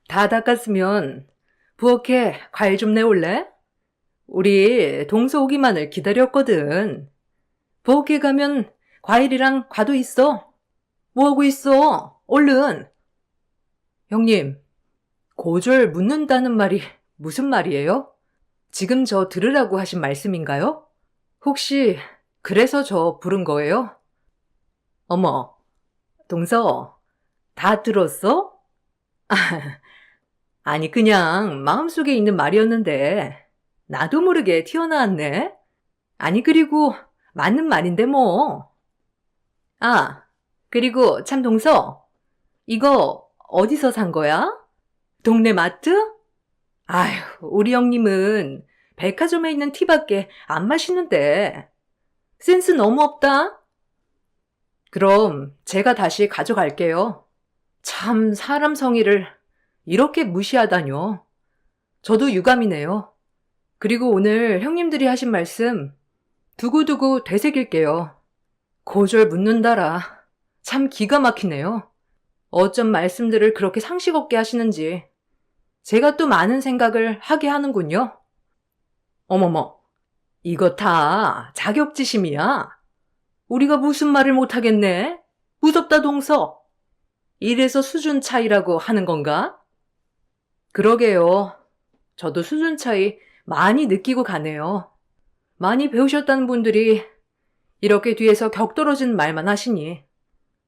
다 닦았으면 부엌에 과일 좀 내올래? 우리 동서 오기만을 기다렸거든. 부엌에 가면 과일이랑 과도 있어. 뭐하고 있어? 얼른. 형님, 고졸 묻는다는 말이 무슨 말이에요? 지금 저 들으라고 하신 말씀인가요? 혹시 그래서 저 부른 거예요? 어머, 동서, 다 들었어? 아니, 그냥 마음속에 있는 말이었는데 나도 모르게 튀어나왔네. 아니, 그리고 맞는 말인데 뭐. 아, 그리고 참 동서, 이거 어디서 산 거야? 동네 마트? 아휴, 우리 형님은 백화점에 있는 티밖에 안 마시는데. 센스 너무 없다. 그럼 제가 다시 가져갈게요. 참 사람 성의를 이렇게 무시하다뇨. 저도 유감이네요. 그리고 오늘 형님들이 하신 말씀 두고두고 되새길게요. 고졸 묻는다라. 참 기가 막히네요. 어쩜 말씀들을 그렇게 상식 없게 하시는지. 제가 또 많은 생각을 하게 하는군요. 어머머, 이거 다 자격지심이야. 우리가 무슨 말을 못하겠네? 무섭다 동서. 이래서 수준 차이라고 하는 건가? 그러게요. 저도 수준 차이 많이 느끼고 가네요. 많이 배우셨다는 분들이 이렇게 뒤에서 격떨어진 말만 하시니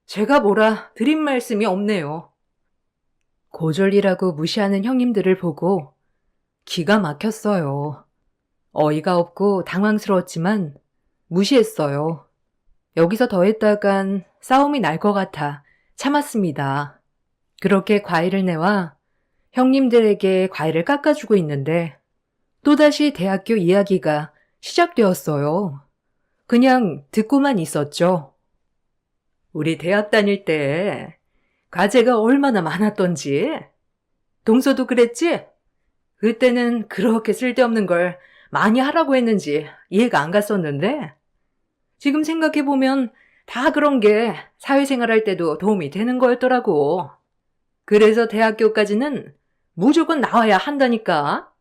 제가 뭐라 드린 말씀이 없네요. 고졸이라고 무시하는 형님들을 보고 기가 막혔어요. 어이가 없고 당황스러웠지만 무시했어요. 여기서 더 했다간 싸움이 날 것 같아 참았습니다. 그렇게 과일을 내와 형님들에게 과일을 깎아주고 있는데 또다시 대학교 이야기가 시작되었어요. 그냥 듣고만 있었죠. 우리 대학 다닐 때 과제가 얼마나 많았던지. 동서도 그랬지? 그때는 그렇게 쓸데없는 걸 많이 하라고 했는지 이해가 안 갔었는데 지금 생각해보면 다 그런 게 사회생활 할 때도 도움이 되는 거였더라고. 그래서 대학교까지는 무조건 나와야 한다니까.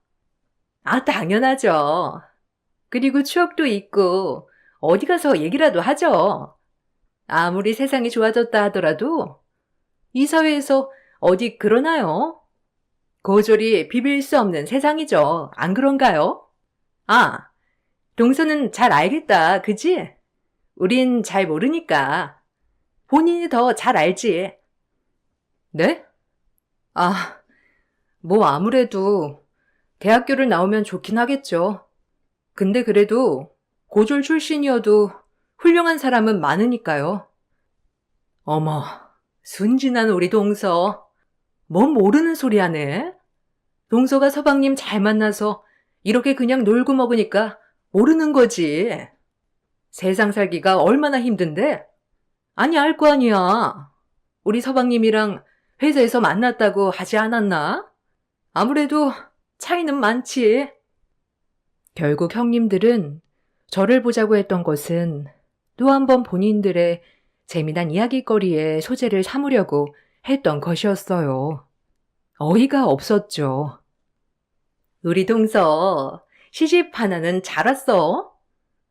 아, 당연하죠. 그리고 추억도 있고 어디 가서 얘기라도 하죠. 아무리 세상이 좋아졌다 하더라도 이 사회에서 어디 그러나요? 고졸이 비빌 수 없는 세상이죠. 안 그런가요? 아, 동서는 잘 알겠다. 그지? 우린 잘 모르니까. 본인이 더 잘 알지. 네? 아, 뭐 아무래도 대학교를 나오면 좋긴 하겠죠. 근데 그래도 고졸 출신이어도 훌륭한 사람은 많으니까요. 어머, 순진한 우리 동서. 뭔 모르는 소리 하네? 동서가 서방님 잘 만나서 이렇게 그냥 놀고 먹으니까 모르는 거지. 세상 살기가 얼마나 힘든데? 아니, 알 거 아니야. 우리 서방님이랑 회사에서 만났다고 하지 않았나? 아무래도 차이는 많지. 결국 형님들은 저를 보자고 했던 것은 또 한 번 본인들의 재미난 이야기거리의 소재를 삼으려고 했던 것이었어요. 어이가 없었죠. 우리 동서, 시집 하나는 잘 왔어.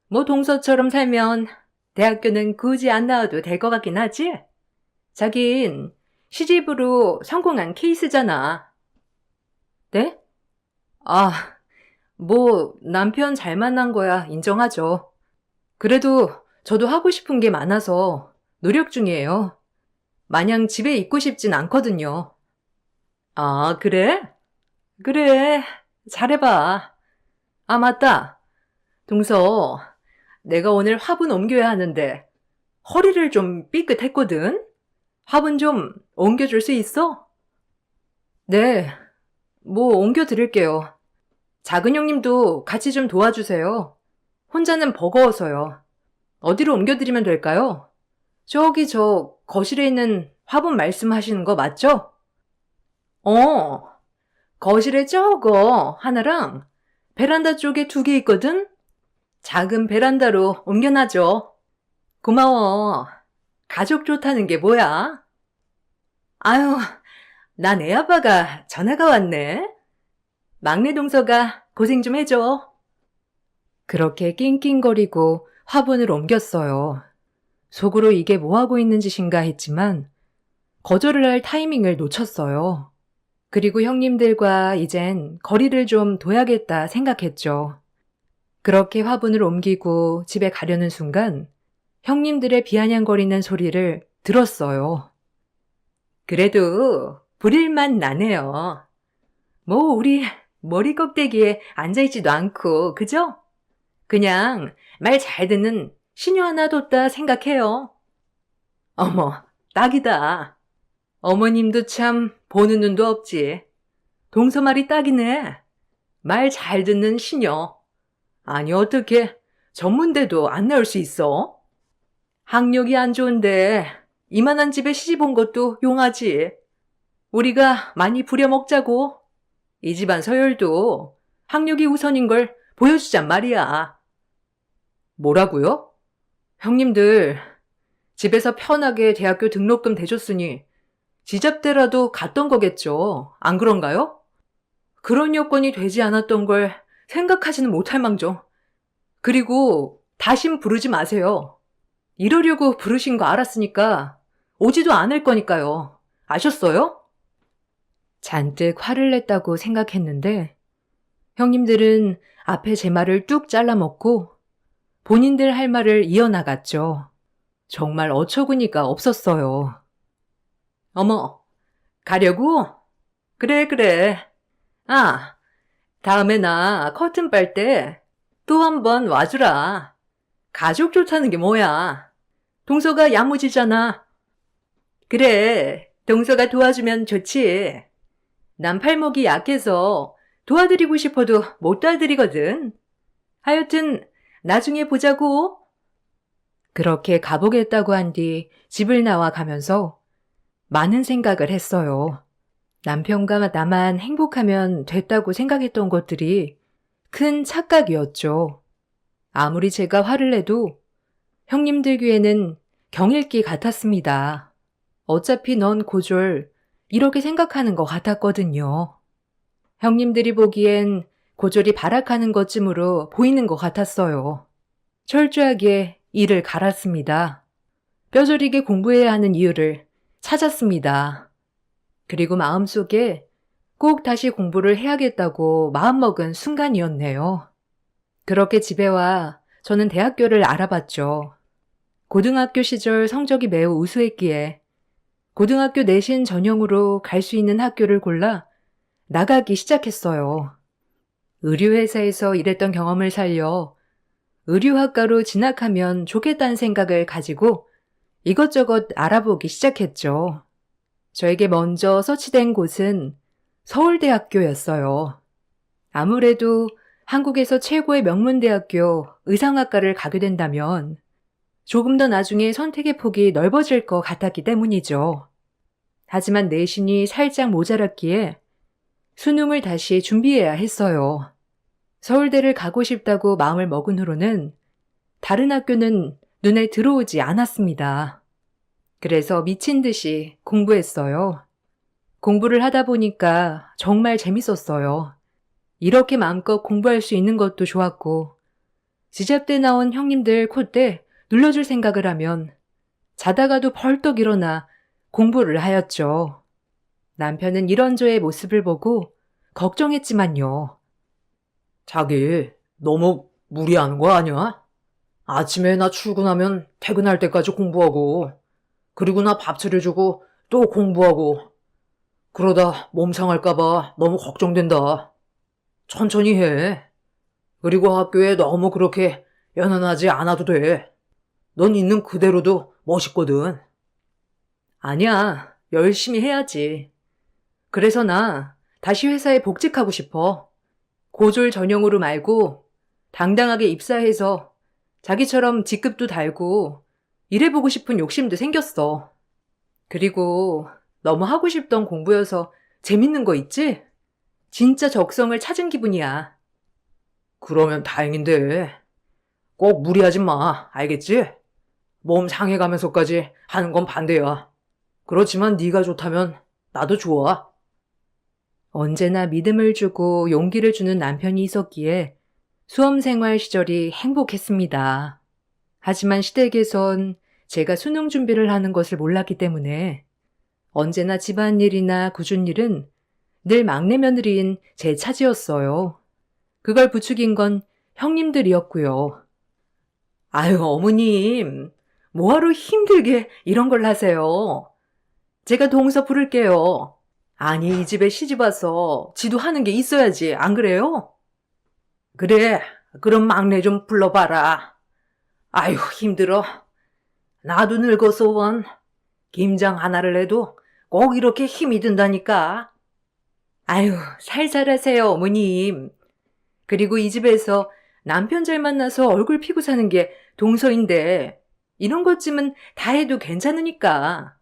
뭐 동서처럼 살면 대학교는 굳이 안 나와도 될 것 같긴 하지? 자긴 시집으로 성공한 케이스잖아. 네? 아, 뭐 남편 잘 만난 거야 인정하죠. 그래도 저도 하고 싶은 게 많아서 노력 중이에요. 마냥 집에 있고 싶진 않거든요. 아, 그래? 그래, 잘해봐. 아, 맞다. 동서, 내가 오늘 화분 옮겨야 하는데 허리를 좀 삐끗했거든? 화분 좀 옮겨줄 수 있어? 네, 뭐 옮겨드릴게요. 작은 형님도 같이 좀 도와주세요. 혼자는 버거워서요. 어디로 옮겨드리면 될까요? 저기 저 거실에 있는 화분 말씀하시는 거 맞죠? 어, 거실에 저거 하나랑 베란다 쪽에 2개 있거든? 작은 베란다로 옮겨놔줘. 고마워. 가족 좋다는 게 뭐야? 아유, 난 애아빠가 전화가 왔네. 막내 동서가 고생 좀 해줘. 그렇게 낑낑거리고 화분을 옮겼어요. 속으로 이게 뭐하고 있는 짓인가 했지만 거절을 할 타이밍을 놓쳤어요. 그리고 형님들과 이젠 거리를 좀 둬야겠다 생각했죠. 그렇게 화분을 옮기고 집에 가려는 순간 형님들의 비아냥거리는 소리를 들었어요. 그래도 부릴만 나네요. 뭐 우리 머리 껍데기에 앉아있지도 않고 그죠? 그냥 말 잘 듣는 시녀 하나 뒀다 생각해요. 어머, 딱이다. 어머님도 참 보는 눈도 없지. 동서 말이 딱이네. 말 잘 듣는 시녀. 아니 어떻게 전문대도 안 나올 수 있어? 학력이 안 좋은데 이만한 집에 시집 온 것도 용하지. 우리가 많이 부려먹자고. 이 집안 서열도 학력이 우선인 걸 보여주잔 말이야. 뭐라고요? 형님들 집에서 편하게 대학교 등록금 대줬으니 지잡대라도 갔던 거겠죠. 안 그런가요? 그런 여건이 되지 않았던 걸 생각하지는 못할 망정. 그리고 다신 부르지 마세요. 이러려고 부르신 거 알았으니까 오지도 않을 거니까요. 아셨어요? 잔뜩 화를 냈다고 생각했는데 형님들은 앞에 제 말을 뚝 잘라먹고 본인들 할 말을 이어나갔죠. 정말 어처구니가 없었어요. 어머, 가려고? 그래, 그래. 아, 다음에 나 커튼 빨 때 또 한 번 와주라. 가족 좋다는 게 뭐야? 동서가 야무지잖아. 그래, 동서가 도와주면 좋지. 난 팔목이 약해서 도와드리고 싶어도 못 도와드리거든. 하여튼 나중에 보자고. 그렇게 가보겠다고 한 뒤 집을 나와 가면서 많은 생각을 했어요. 남편과 나만 행복하면 됐다고 생각했던 것들이 큰 착각이었죠. 아무리 제가 화를 내도 형님들 귀에는 경일기 같았습니다. 어차피 넌 고졸 이렇게 생각하는 것 같았거든요. 형님들이 보기엔 고졸이 발악하는 것쯤으로 보이는 것 같았어요. 철저하게 이를 갈았습니다. 뼈저리게 공부해야 하는 이유를 찾았습니다. 그리고 마음속에 꼭 다시 공부를 해야겠다고 마음먹은 순간이었네요. 그렇게 집에 와 저는 대학교를 알아봤죠. 고등학교 시절 성적이 매우 우수했기에 고등학교 내신 전형으로 갈 수 있는 학교를 골라 나가기 시작했어요. 의류회사에서 일했던 경험을 살려 의류학과로 진학하면 좋겠다는 생각을 가지고 이것저것 알아보기 시작했죠. 저에게 먼저 서치된 곳은 서울대학교였어요. 아무래도 한국에서 최고의 명문대학교 의상학과를 가게 된다면 조금 더 나중에 선택의 폭이 넓어질 것 같았기 때문이죠. 하지만 내신이 살짝 모자랐기에 수능을 다시 준비해야 했어요. 서울대를 가고 싶다고 마음을 먹은 후로는 다른 학교는 눈에 들어오지 않았습니다. 그래서 미친 듯이 공부했어요. 공부를 하다 보니까 정말 재밌었어요. 이렇게 마음껏 공부할 수 있는 것도 좋았고, 지잡대 나온 형님들 콧대 눌러줄 생각을 하면 자다가도 벌떡 일어나 공부를 하였죠. 남편은 이런 저의 모습을 보고 걱정했지만요. 자기, 너무 무리하는 거 아니야? 아침에 나 출근하면 퇴근할 때까지 공부하고, 그리고 나 밥 차려주고 또 공부하고, 그러다 몸 상할까봐 너무 걱정된다. 천천히 해. 그리고 학교에 너무 그렇게 연연하지 않아도 돼. 넌 있는 그대로도 멋있거든. 아니야, 열심히 해야지. 그래서 나 다시 회사에 복직하고 싶어. 고졸 전형으로 말고 당당하게 입사해서 자기처럼 직급도 달고 일해보고 싶은 욕심도 생겼어. 그리고 너무 하고 싶던 공부여서 재밌는 거 있지? 진짜 적성을 찾은 기분이야. 그러면 다행인데. 꼭 무리하지 마. 알겠지? 몸 상해가면서까지 하는 건 반대야. 그렇지만 네가 좋다면 나도 좋아. 언제나 믿음을 주고 용기를 주는 남편이 있었기에 수험생활 시절이 행복했습니다. 하지만 시댁에선 제가 수능 준비를 하는 것을 몰랐기 때문에 언제나 집안일이나 굳은 일은 늘 막내 며느리인 제 차지였어요. 그걸 부추긴 건 형님들이었고요. 아유, 어머님, 뭐하러 힘들게 이런 걸 하세요? 제가 동서 부를게요. 아니, 이 집에 시집 와서 지도 하는 게 있어야지, 안 그래요? 그래, 그럼 막내 좀 불러봐라. 아유, 힘들어. 나도 늙어서 원. 김장 하나를 해도 꼭 이렇게 힘이 든다니까. 아유, 살살 하세요, 어머님. 그리고 이 집에서 남편 잘 만나서 얼굴 피고 사는 게 동서인데 이런 것쯤은 다 해도 괜찮으니까.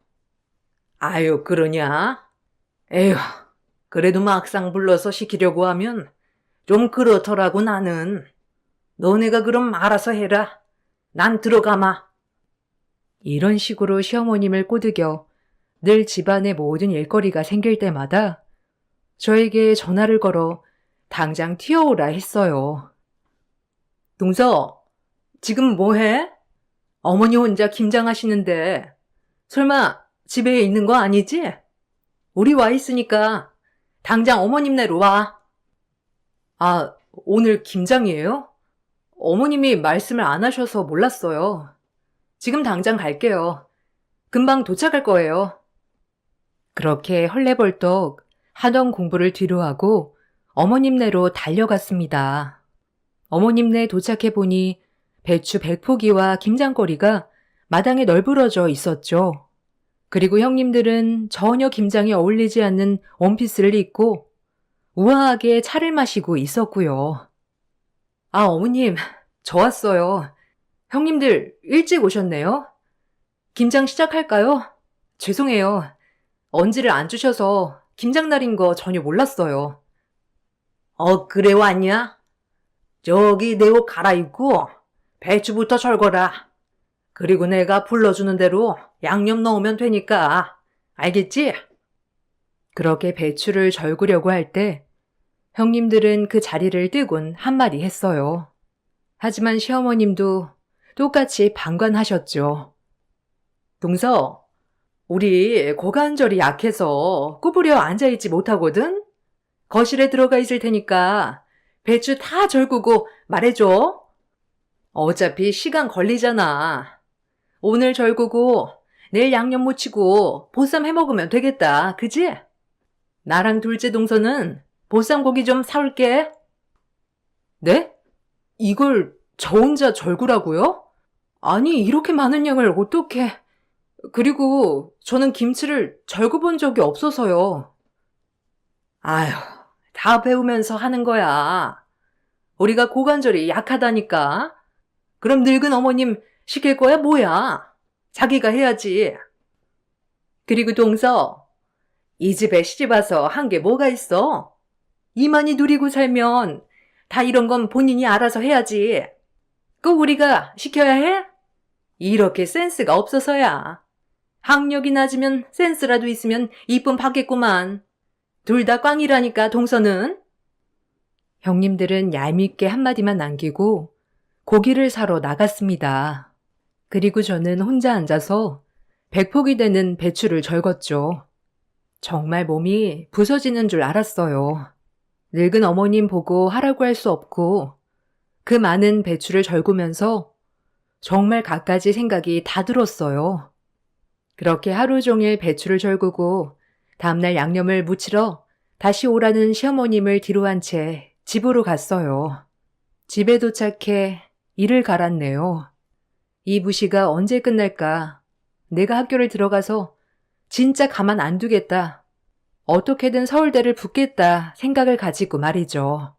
아유, 그러냐? 에휴, 그래도 막상 불러서 시키려고 하면 좀 그렇더라고, 나는. 너네가 그럼 알아서 해라. 난 들어가마. 이런 식으로 시어머님을 꼬드겨 늘 집안의 모든 일거리가 생길 때마다 저에게 전화를 걸어 당장 튀어오라 했어요. 동서, 지금 뭐해? 어머니 혼자 김장하시는데 설마 집에 있는 거 아니지? 우리 와 있으니까 당장 어머님네로 와. 아, 오늘 김장이에요? 어머님이 말씀을 안 하셔서 몰랐어요. 지금 당장 갈게요. 금방 도착할 거예요. 그렇게 헐레벌떡 하던 공부를 뒤로하고 어머님네로 달려갔습니다. 어머님네 도착해보니 배추 100포기와 김장거리가 마당에 널브러져 있었죠. 그리고 형님들은 전혀 김장에 어울리지 않는 원피스를 입고 우아하게 차를 마시고 있었고요. 아, 어머님, 저 왔어요. 형님들 일찍 오셨네요. 김장 시작할까요? 죄송해요. 언지를 안 주셔서 김장날인 거 전혀 몰랐어요. 그래 왔냐? 저기 내 옷 갈아입고 배추부터 절거라. 그리고 내가 불러주는 대로 양념 넣으면 되니까. 알겠지? 그렇게 배추를 절구려고 할 때 형님들은 그 자리를 뜨곤 한마디 했어요. 하지만 시어머님도 똑같이 방관하셨죠. 동서, 우리 고관절이 약해서 구부려 앉아있지 못하거든? 거실에 들어가 있을 테니까 배추 다 절구고 말해줘. 어차피 시간 걸리잖아. 오늘 절구고 내일 양념 무치고 보쌈 해먹으면 되겠다. 그지? 나랑 둘째 동서는 보쌈 고기 좀 사올게. 네? 이걸 저 혼자 절구라고요? 아니, 이렇게 많은 양을 어떻게... 그리고 저는 김치를 절구본 적이 없어서요. 아휴, 다 배우면서 하는 거야. 우리가 고관절이 약하다니까. 그럼 늙은 어머님 시킬 거야 뭐야? 자기가 해야지. 그리고 동서, 이 집에 시집 와서 한 게 뭐가 있어? 이만희 누리고 살면 다 이런 건 본인이 알아서 해야지. 꼭 우리가 시켜야 해? 이렇게 센스가 없어서야. 학력이 낮으면 센스라도 있으면 이쁨 받겠구만. 둘 다 꽝이라니까 동서는. 형님들은 얄밉게 한마디만 남기고 고기를 사러 나갔습니다. 그리고 저는 혼자 앉아서 100폭이 되는 배추를 절궜죠. 정말 몸이 부서지는 줄 알았어요. 늙은 어머님 보고 하라고 할 수 없고 그 많은 배추를 절구면서 정말 갖가지 생각이 다 들었어요. 그렇게 하루 종일 배추를 절구고 다음날 양념을 무치러 다시 오라는 시어머님을 뒤로한 채 집으로 갔어요. 집에 도착해 이를 갈았네요. 이 부시가 언제 끝날까? 내가 학교를 들어가서 진짜 가만 안 두겠다. 어떻게든 서울대를 붙겠다 생각을 가지고 말이죠.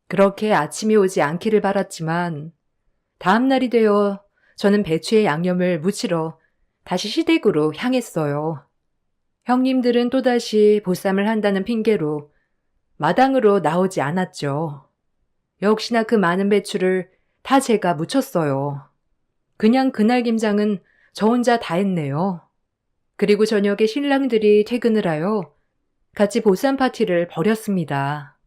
그렇게 아침이 오지 않기를 바랐지만 다음 날이 되어 저는 배추의 양념을 무치러 다시 시댁으로 향했어요. 형님들은 또다시 보쌈을 한다는 핑계로 마당으로 나오지 않았죠. 역시나 그 많은 배추를 다 제가 무쳤어요. 그냥 그날 김장은 저 혼자 다 했네요. 그리고 저녁에 신랑들이 퇴근을 하여 같이 보쌈 파티를 벌였습니다.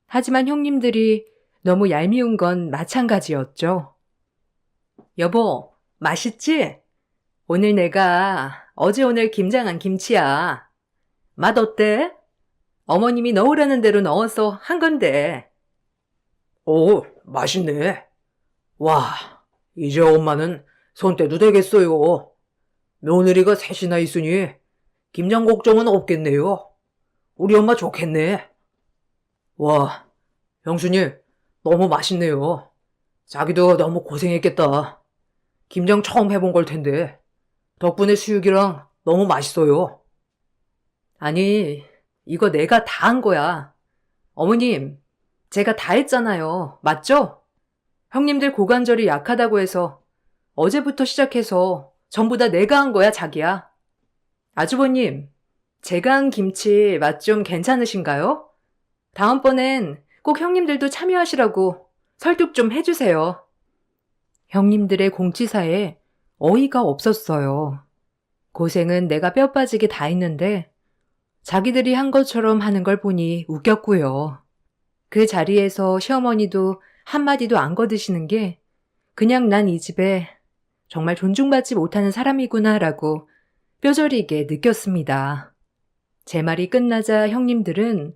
하지만 형님들이 너무 얄미운 건 마찬가지였죠. 여보, 맛있지? 오늘 내가 어제 오늘 김장한 김치야. 맛 어때? 어머님이 넣으라는 대로 넣어서 한 건데. 오, 맛있네. 와, 이제 엄마는 손 떼도 되겠어요. 며느리가 셋이나 있으니 김장 걱정은 없겠네요. 우리 엄마 좋겠네. 와, 형수님, 너무 맛있네요. 자기도 너무 고생했겠다. 김장 처음 해본 걸 텐데. 덕분에 수육이랑 너무 맛있어요. 아니, 이거 내가 다 한 거야. 어머님, 제가 다 했잖아요. 맞죠? 형님들 고관절이 약하다고 해서 어제부터 시작해서 전부 다 내가 한 거야, 자기야. 아주버님, 제가 한 김치 맛 좀 괜찮으신가요? 다음번엔 꼭 형님들도 참여하시라고 설득 좀 해주세요. 형님들의 공치사에 어이가 없었어요. 고생은 내가 뼈 빠지게 다 했는데 자기들이 한 것처럼 하는 걸 보니 웃겼고요. 그 자리에서 시어머니도 한마디도 안 거드시는 게 그냥 난 이 집에 정말 존중받지 못하는 사람이구나라고 뼈저리게 느꼈습니다. 제 말이 끝나자 형님들은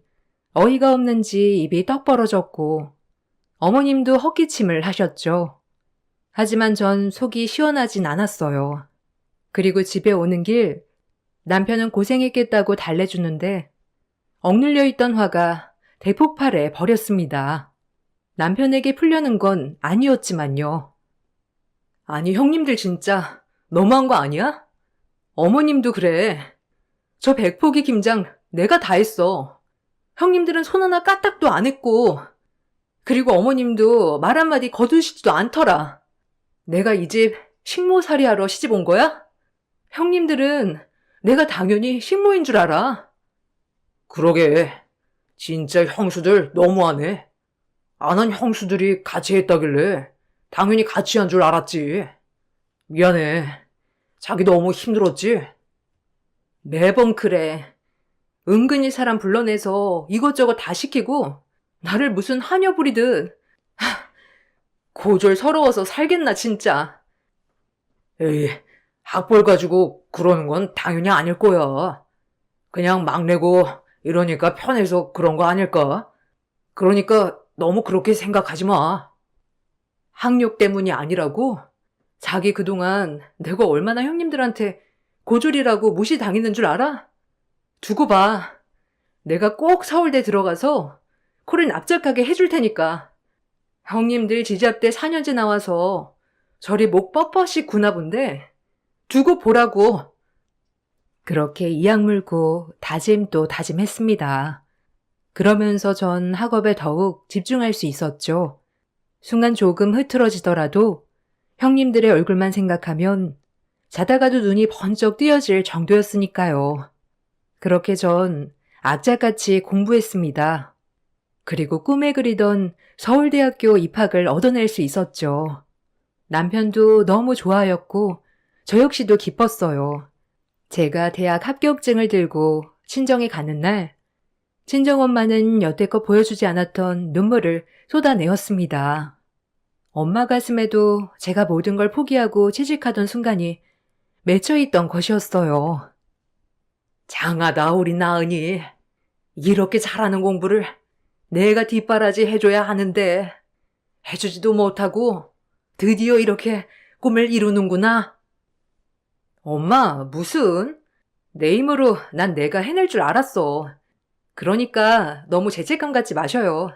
어이가 없는지 입이 떡 벌어졌고 어머님도 헛기침을 하셨죠. 하지만 전 속이 시원하진 않았어요. 그리고 집에 오는 길 남편은 고생했겠다고 달래주는데 억눌려 있던 화가 대폭발해 버렸습니다. 남편에게 풀려는 건 아니었지만요. 아니 형님들 진짜 너무한 거 아니야? 어머님도 그래. 저 백포기 김장 내가 다 했어. 형님들은 손 하나 까딱도 안 했고 그리고 어머님도 말 한마디 거두시지도 않더라. 내가 이 집 식모살이 하러 시집 온 거야? 형님들은 내가 당연히 식모인 줄 알아. 그러게. 진짜 형수들 너무하네. 안 한 형수들이 같이 했다길래 당연히 같이 한 줄 알았지. 미안해. 자기 너무 힘들었지? 매번 그래. 은근히 사람 불러내서 이것저것 다 시키고 나를 무슨 하녀 부리듯. 고졸 서러워서 살겠나 진짜. 에이, 학벌 가지고 그러는 건 당연히 아닐 거야. 그냥 막내고 이러니까 편해서 그런 거 아닐까? 그러니까 너무 그렇게 생각하지 마. 학력 때문이 아니라고? 자기 그동안 내가 얼마나 형님들한테 고졸이라고 무시당했는 줄 알아? 두고 봐. 내가 꼭 서울대 들어가서 코를 납작하게 해줄 테니까. 형님들 지잡대 4년제 나와서 저리 목 뻣뻣이 구나 본데 두고 보라고. 그렇게 이악 물고 다짐 또 다짐했습니다. 그러면서 전 학업에 더욱 집중할 수 있었죠. 순간 조금 흐트러지더라도 형님들의 얼굴만 생각하면 자다가도 눈이 번쩍 뜨여질 정도였으니까요. 그렇게 전 악착같이 공부했습니다. 그리고 꿈에 그리던 서울대학교 입학을 얻어낼 수 있었죠. 남편도 너무 좋아했고 저 역시도 기뻤어요. 제가 대학 합격증을 들고 친정에 가는 날 친정엄마는 여태껏 보여주지 않았던 눈물을 쏟아내었습니다. 엄마 가슴에도 제가 모든 걸 포기하고 취직하던 순간이 맺혀있던 것이었어요. 장하다 우리 나은이. 이렇게 잘하는 공부를 내가 뒷바라지 해줘야 하는데 해주지도 못하고 드디어 이렇게 꿈을 이루는구나. 엄마 무슨? 내 힘으로 난 내가 해낼 줄 알았어. 그러니까 너무 죄책감 갖지 마셔요.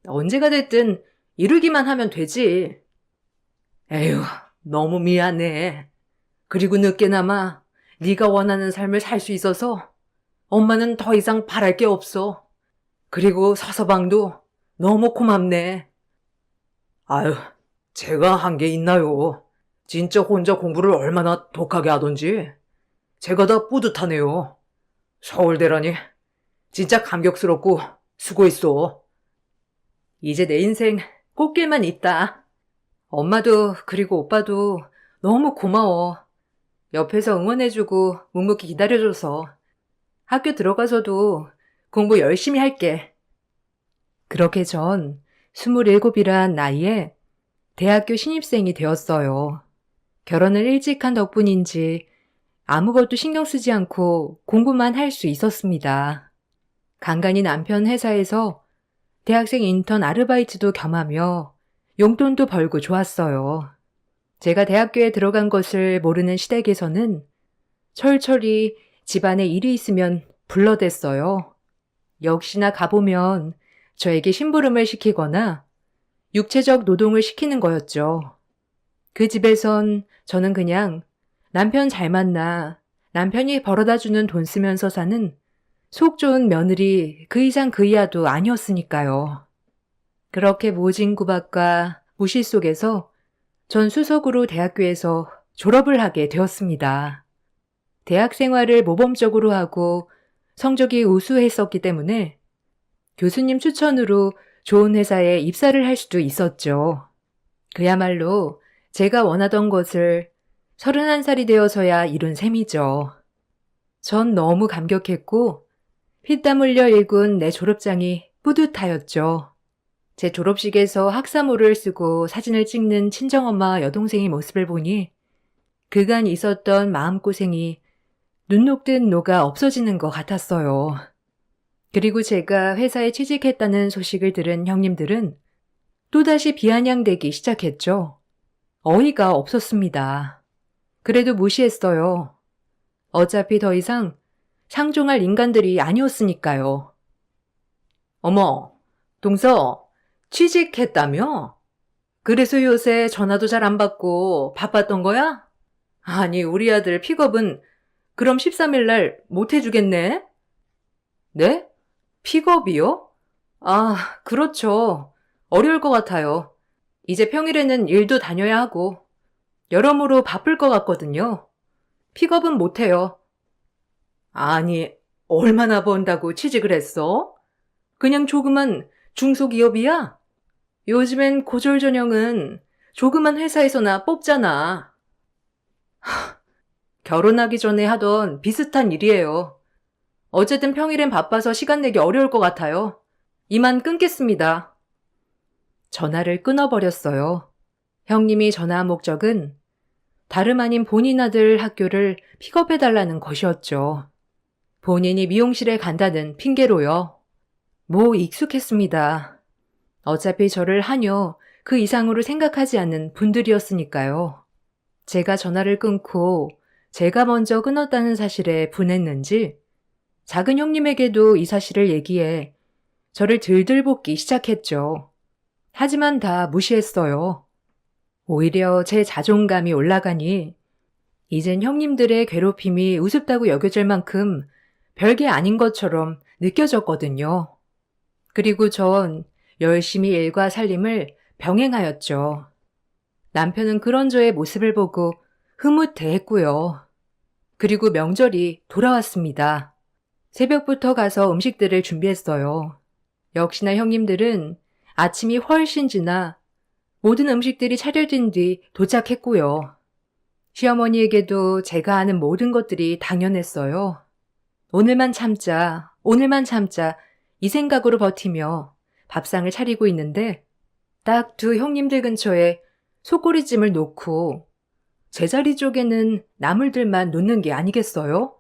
언제가 됐든 이루기만 하면 되지. 에휴, 너무 미안해. 그리고 늦게나마 네가 원하는 삶을 살 수 있어서 엄마는 더 이상 바랄 게 없어. 그리고 서서방도 너무 고맙네. 아유, 제가 한 게 있나요? 진짜 혼자 공부를 얼마나 독하게 하던지. 제가 다 뿌듯하네요. 서울대라니. 진짜 감격스럽고 수고했어. 이제 내 인생 꽃길만 있다. 엄마도 그리고 오빠도 너무 고마워. 옆에서 응원해주고 묵묵히 기다려줘서. 학교 들어가서도 공부 열심히 할게. 그렇게 전 27이란 나이에 대학교 신입생이 되었어요. 결혼을 일찍 한 덕분인지 아무것도 신경 쓰지 않고 공부만 할 수 있었습니다. 간간히 남편 회사에서 대학생 인턴 아르바이트도 겸하며 용돈도 벌고 좋았어요. 제가 대학교에 들어간 것을 모르는 시댁에서는 철철이 집안에 일이 있으면 불러댔어요. 역시나 가보면 저에게 심부름을 시키거나 육체적 노동을 시키는 거였죠. 그 집에선 저는 그냥 남편 잘 만나 남편이 벌어다주는 돈 쓰면서 사는 속 좋은 며느리 그 이상 그 이하도 아니었으니까요. 그렇게 모진 구박과 무시 속에서 전 수석으로 대학교에서 졸업을 하게 되었습니다. 대학 생활을 모범적으로 하고 성적이 우수했었기 때문에 교수님 추천으로 좋은 회사에 입사를 할 수도 있었죠. 그야말로 제가 원하던 것을 31살이 되어서야 이룬 셈이죠. 전 너무 감격했고 피땀 흘려 읽은 내 졸업장이 뿌듯하였죠. 제 졸업식에서 학사모를 쓰고 사진을 찍는 친정엄마와 여동생의 모습을 보니 그간 있었던 마음고생이 눈 녹듯 녹아 없어지는 것 같았어요. 그리고 제가 회사에 취직했다는 소식을 들은 형님들은 또다시 비아냥대기 시작했죠. 어이가 없었습니다. 그래도 무시했어요. 어차피 더 이상 상종할 인간들이 아니었으니까요. 어머, 동서, 취직했다며? 그래서 요새 전화도 잘 안 받고 바빴던 거야? 아니, 우리 아들 픽업은 그럼 13일 날 못 해주겠네? 네? 픽업이요? 아, 그렇죠. 어려울 것 같아요. 이제 평일에는 일도 다녀야 하고 여러모로 바쁠 것 같거든요. 픽업은 못해요. 아니, 얼마나 번다고 취직을 했어? 그냥 조그만 중소기업이야? 요즘엔 고졸 전형은 조그만 회사에서나 뽑잖아. 결혼하기 전에 하던 비슷한 일이에요. 어쨌든 평일엔 바빠서 시간 내기 어려울 것 같아요. 이만 끊겠습니다. 전화를 끊어버렸어요. 형님이 전화한 목적은 다름 아닌 본인 아들 학교를 픽업해달라는 것이었죠. 본인이 미용실에 간다는 핑계로요. 뭐 익숙했습니다. 어차피 저를 한여 그 이상으로 생각하지 않는 분들이었으니까요. 제가 전화를 끊고 제가 먼저 끊었다는 사실에 분했는지 작은 형님에게도 이 사실을 얘기해 저를 들들 볶기 시작했죠. 하지만 다 무시했어요. 오히려 제 자존감이 올라가니 이젠 형님들의 괴롭힘이 우습다고 여겨질 만큼 별게 아닌 것처럼 느껴졌거든요. 그리고 전 열심히 일과 살림을 병행하였죠. 남편은 그런 저의 모습을 보고 흐뭇해했고요. 그리고 명절이 돌아왔습니다. 새벽부터 가서 음식들을 준비했어요. 역시나 형님들은 아침이 훨씬 지나 모든 음식들이 차려진 뒤 도착했고요. 시어머니에게도 제가 아는 모든 것들이 당연했어요. 오늘만 참자, 오늘만 참자 이 생각으로 버티며 밥상을 차리고 있는데 딱 두 형님들 근처에 속꼬리찜을 놓고 제자리 쪽에는 나물들만 놓는 게 아니겠어요?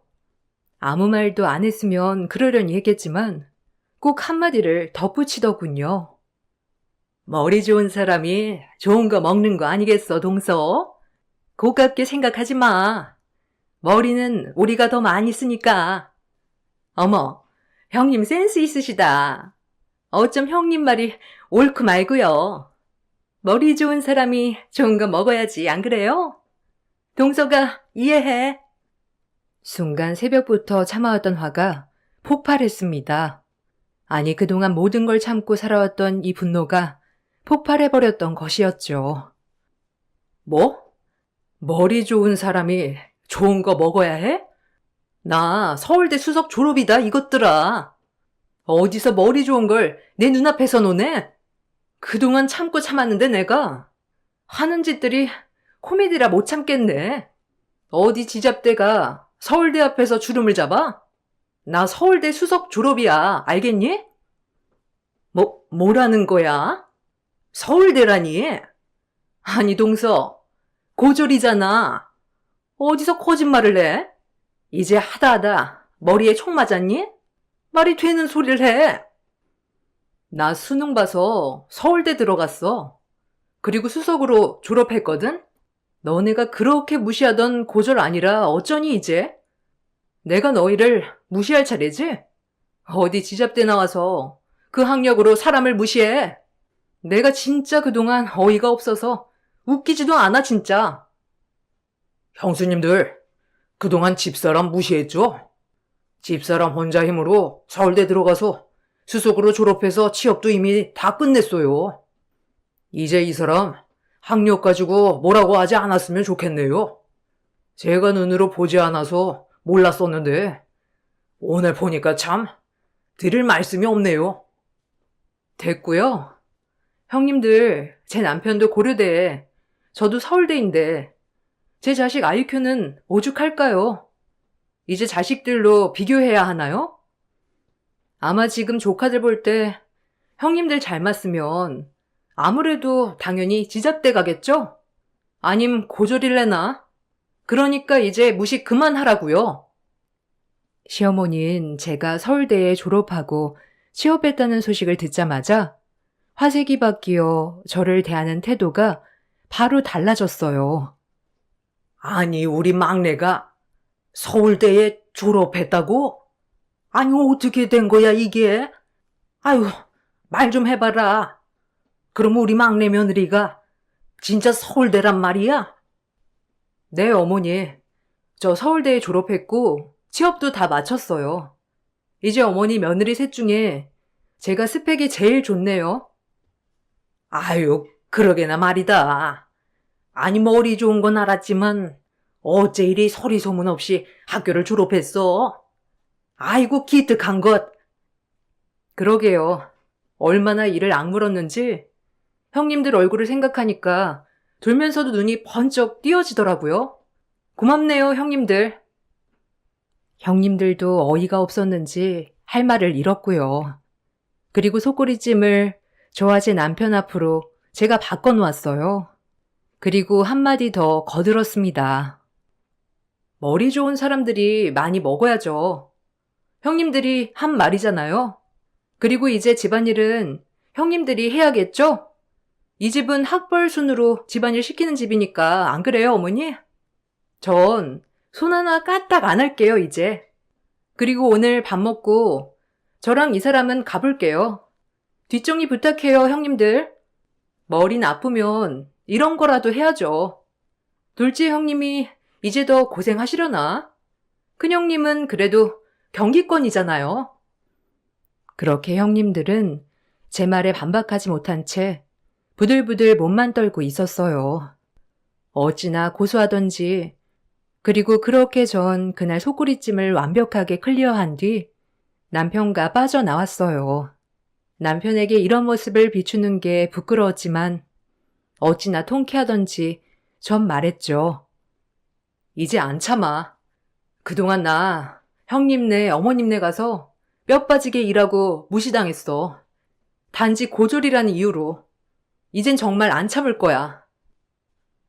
아무 말도 안 했으면 그러려니 했겠지만 꼭 한마디를 덧붙이더군요. 머리 좋은 사람이 좋은 거 먹는 거 아니겠어, 동서? 고깝게 생각하지 마. 머리는 우리가 더 많이 쓰니까. 어머, 형님 센스 있으시다. 어쩜 형님 말이 옳고 말고요. 머리 좋은 사람이 좋은 거 먹어야지, 안 그래요? 동서가 이해해. 순간 새벽부터 참아왔던 화가 폭발했습니다. 아니, 그동안 모든 걸 참고 살아왔던 이 분노가 폭발해버렸던 것이었죠. 뭐? 머리 좋은 사람이 좋은 거 먹어야 해? 나 서울대 수석 졸업이다, 이것들아. 어디서 머리 좋은 걸 내 눈앞에서 노네? 그동안 참고 참았는데 내가 하는 짓들이 코미디라 못 참겠네. 어디 지잡대가 서울대 앞에서 주름을 잡아? 나 서울대 수석 졸업이야, 알겠니? 뭐라는 거야? 서울대라니? 아니, 동서, 고졸이잖아. 어디서 거짓말을 해? 이제 하다 머리에 총 맞았니? 말이 되는 소리를 해. 나 수능 봐서 서울대 들어갔어. 그리고 수석으로 졸업했거든? 너네가 그렇게 무시하던 고졸 아니라 어쩌니 이제? 내가 너희를 무시할 차례지? 어디 지잡대 나와서 그 학력으로 사람을 무시해. 내가 진짜 그동안 어이가 없어서 웃기지도 않아, 진짜. 형수님들, 그동안 집사람 무시했죠? 집사람 혼자 힘으로 서울대 들어가서 수석으로 졸업해서 취업도 이미 다 끝냈어요. 이제 이 사람 학력 가지고 뭐라고 하지 않았으면 좋겠네요. 제가 눈으로 보지 않아서 몰랐었는데 오늘 보니까 참 드릴 말씀이 없네요. 됐고요. 형님들, 제 남편도 고려대, 저도 서울대인데 제 자식 IQ는 오죽할까요? 이제 자식들로 비교해야 하나요? 아마 지금 조카들 볼 때 형님들 잘 맞으면 아무래도 당연히 지잡대 가겠죠? 아님 고졸일래나? 그러니까 이제 무시 그만하라고요. 시어머니는 제가 서울대에 졸업하고 취업했다는 소식을 듣자마자 화색이 바뀌어 저를 대하는 태도가 바로 달라졌어요. 아니, 우리 막내가 서울대에 졸업했다고? 아니, 어떻게 된 거야, 이게? 아유, 말 좀 해봐라. 그럼 우리 막내 며느리가 진짜 서울대란 말이야? 네, 어머니. 저 서울대에 졸업했고 취업도 다 마쳤어요. 이제 어머니 며느리 셋 중에 제가 스펙이 제일 좋네요. 아유, 그러게나 말이다. 아니, 머리 좋은 건 알았지만 어째 이리 서리소문 없이 학교를 졸업했어? 아이고, 기특한 것. 그러게요. 얼마나 일을 악물었는지 형님들 얼굴을 생각하니까 돌면서도 눈이 번쩍 띄어지더라고요. 고맙네요, 형님들. 형님들도 어이가 없었는지 할 말을 잃었고요. 그리고 속꼬리찜을 저와 제 남편 앞으로 제가 바꿔놓았어요. 그리고 한마디 더 거들었습니다. 머리 좋은 사람들이 많이 먹어야죠. 형님들이 한 말이잖아요. 그리고 이제 집안일은 형님들이 해야겠죠? 이 집은 학벌 순으로 집안일 시키는 집이니까 안 그래요, 어머니? 전 손 하나 까딱 안 할게요, 이제. 그리고 오늘 밥 먹고 저랑 이 사람은 가볼게요. 뒷정리 부탁해요, 형님들. 머리는 아프면 이런 거라도 해야죠. 둘째 형님이 이제 더 고생하시려나? 큰형님은 그래도 경기권이잖아요. 그렇게 형님들은 제 말에 반박하지 못한 채 부들부들 몸만 떨고 있었어요. 어찌나 고소하던지. 그리고 그렇게 전 그날 속구리찜을 완벽하게 클리어한 뒤 남편과 빠져나왔어요. 남편에게 이런 모습을 비추는 게 부끄러웠지만 어찌나 통쾌하던지 전 말했죠. 이제 안 참아. 그동안 나 형님네 어머님네 가서 뼈 빠지게 일하고 무시당했어. 단지 고졸이라는 이유로. 이젠 정말 안 참을 거야.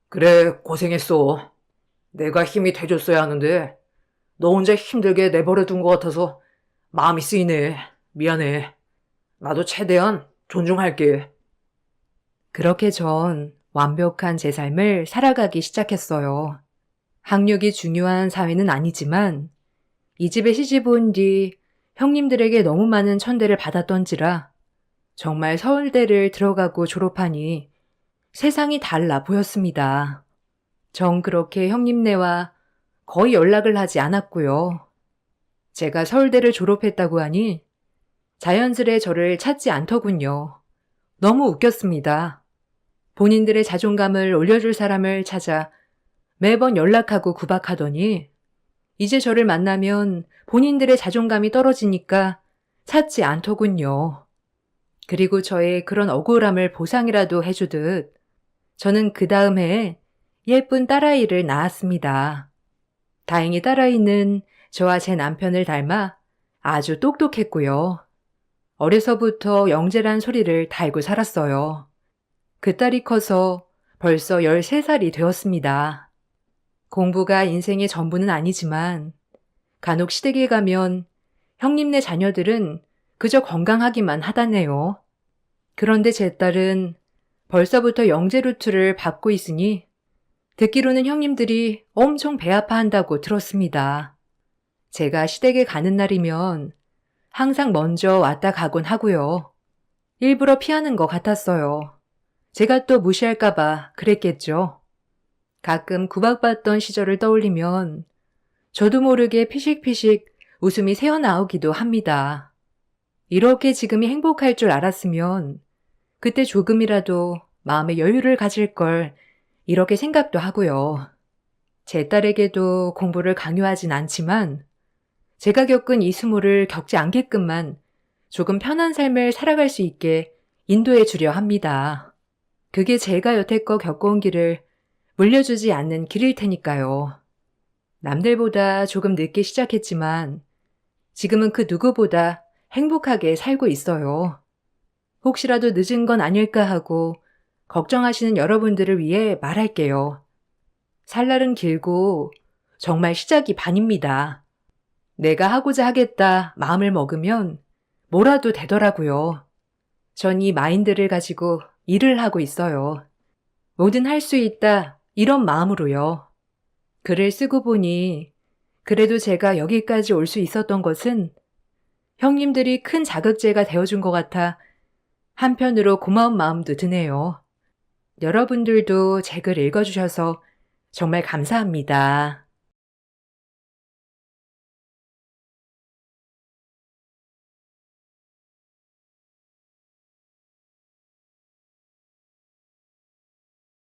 그래, 고생했어. 내가 힘이 돼줬어야 하는데 너 혼자 힘들게 내버려둔 것 같아서 마음이 쓰이네. 미안해. 나도 최대한 존중할게. 그렇게 전 완벽한 제 삶을 살아가기 시작했어요. 학력이 중요한 사회는 아니지만 이 집에 시집 온 뒤 형님들에게 너무 많은 천대를 받았던지라 정말 서울대를 들어가고 졸업하니 세상이 달라 보였습니다. 전 그렇게 형님네와 거의 연락을 하지 않았고요. 제가 서울대를 졸업했다고 하니 자연스레 저를 찾지 않더군요. 너무 웃겼습니다. 본인들의 자존감을 올려줄 사람을 찾아 매번 연락하고 구박하더니 이제 저를 만나면 본인들의 자존감이 떨어지니까 찾지 않더군요. 그리고 저의 그런 억울함을 보상이라도 해주듯 저는 그 다음 해에 예쁜 딸아이를 낳았습니다. 다행히 딸아이는 저와 제 남편을 닮아 아주 똑똑했고요. 어려서부터 영재란 소리를 달고 살았어요. 그 딸이 커서 벌써 13살이 되었습니다. 공부가 인생의 전부는 아니지만 간혹 시댁에 가면 형님네 자녀들은 그저 건강하기만 하다네요. 그런데 제 딸은 벌써부터 영재 루트를 밟고 있으니 듣기로는 형님들이 엄청 배 아파한다고 들었습니다. 제가 시댁에 가는 날이면 항상 먼저 왔다 가곤 하고요. 일부러 피하는 것 같았어요. 제가 또 무시할까봐 그랬겠죠. 가끔 구박받던 시절을 떠올리면 저도 모르게 피식피식 웃음이 새어나오기도 합니다. 이렇게 지금이 행복할 줄 알았으면 그때 조금이라도 마음의 여유를 가질 걸 이렇게 생각도 하고요. 제 딸에게도 공부를 강요하진 않지만 제가 겪은 이 수모를 겪지 않게끔만 조금 편한 삶을 살아갈 수 있게 인도해 주려 합니다. 그게 제가 여태껏 겪어온 길을 물려주지 않는 길일 테니까요. 남들보다 조금 늦게 시작했지만 지금은 그 누구보다 행복하게 살고 있어요. 혹시라도 늦은 건 아닐까 하고 걱정하시는 여러분들을 위해 말할게요. 살 날은 길고 정말 시작이 반입니다. 내가 하고자 하겠다 마음을 먹으면 뭐라도 되더라고요. 전 이 마인드를 가지고 일을 하고 있어요. 뭐든 할 수 있다 이런 마음으로요. 글을 쓰고 보니 그래도 제가 여기까지 올 수 있었던 것은 형님들이 큰 자극제가 되어준 것 같아 한편으로 고마운 마음도 드네요. 여러분들도 제 글 읽어주셔서 정말 감사합니다.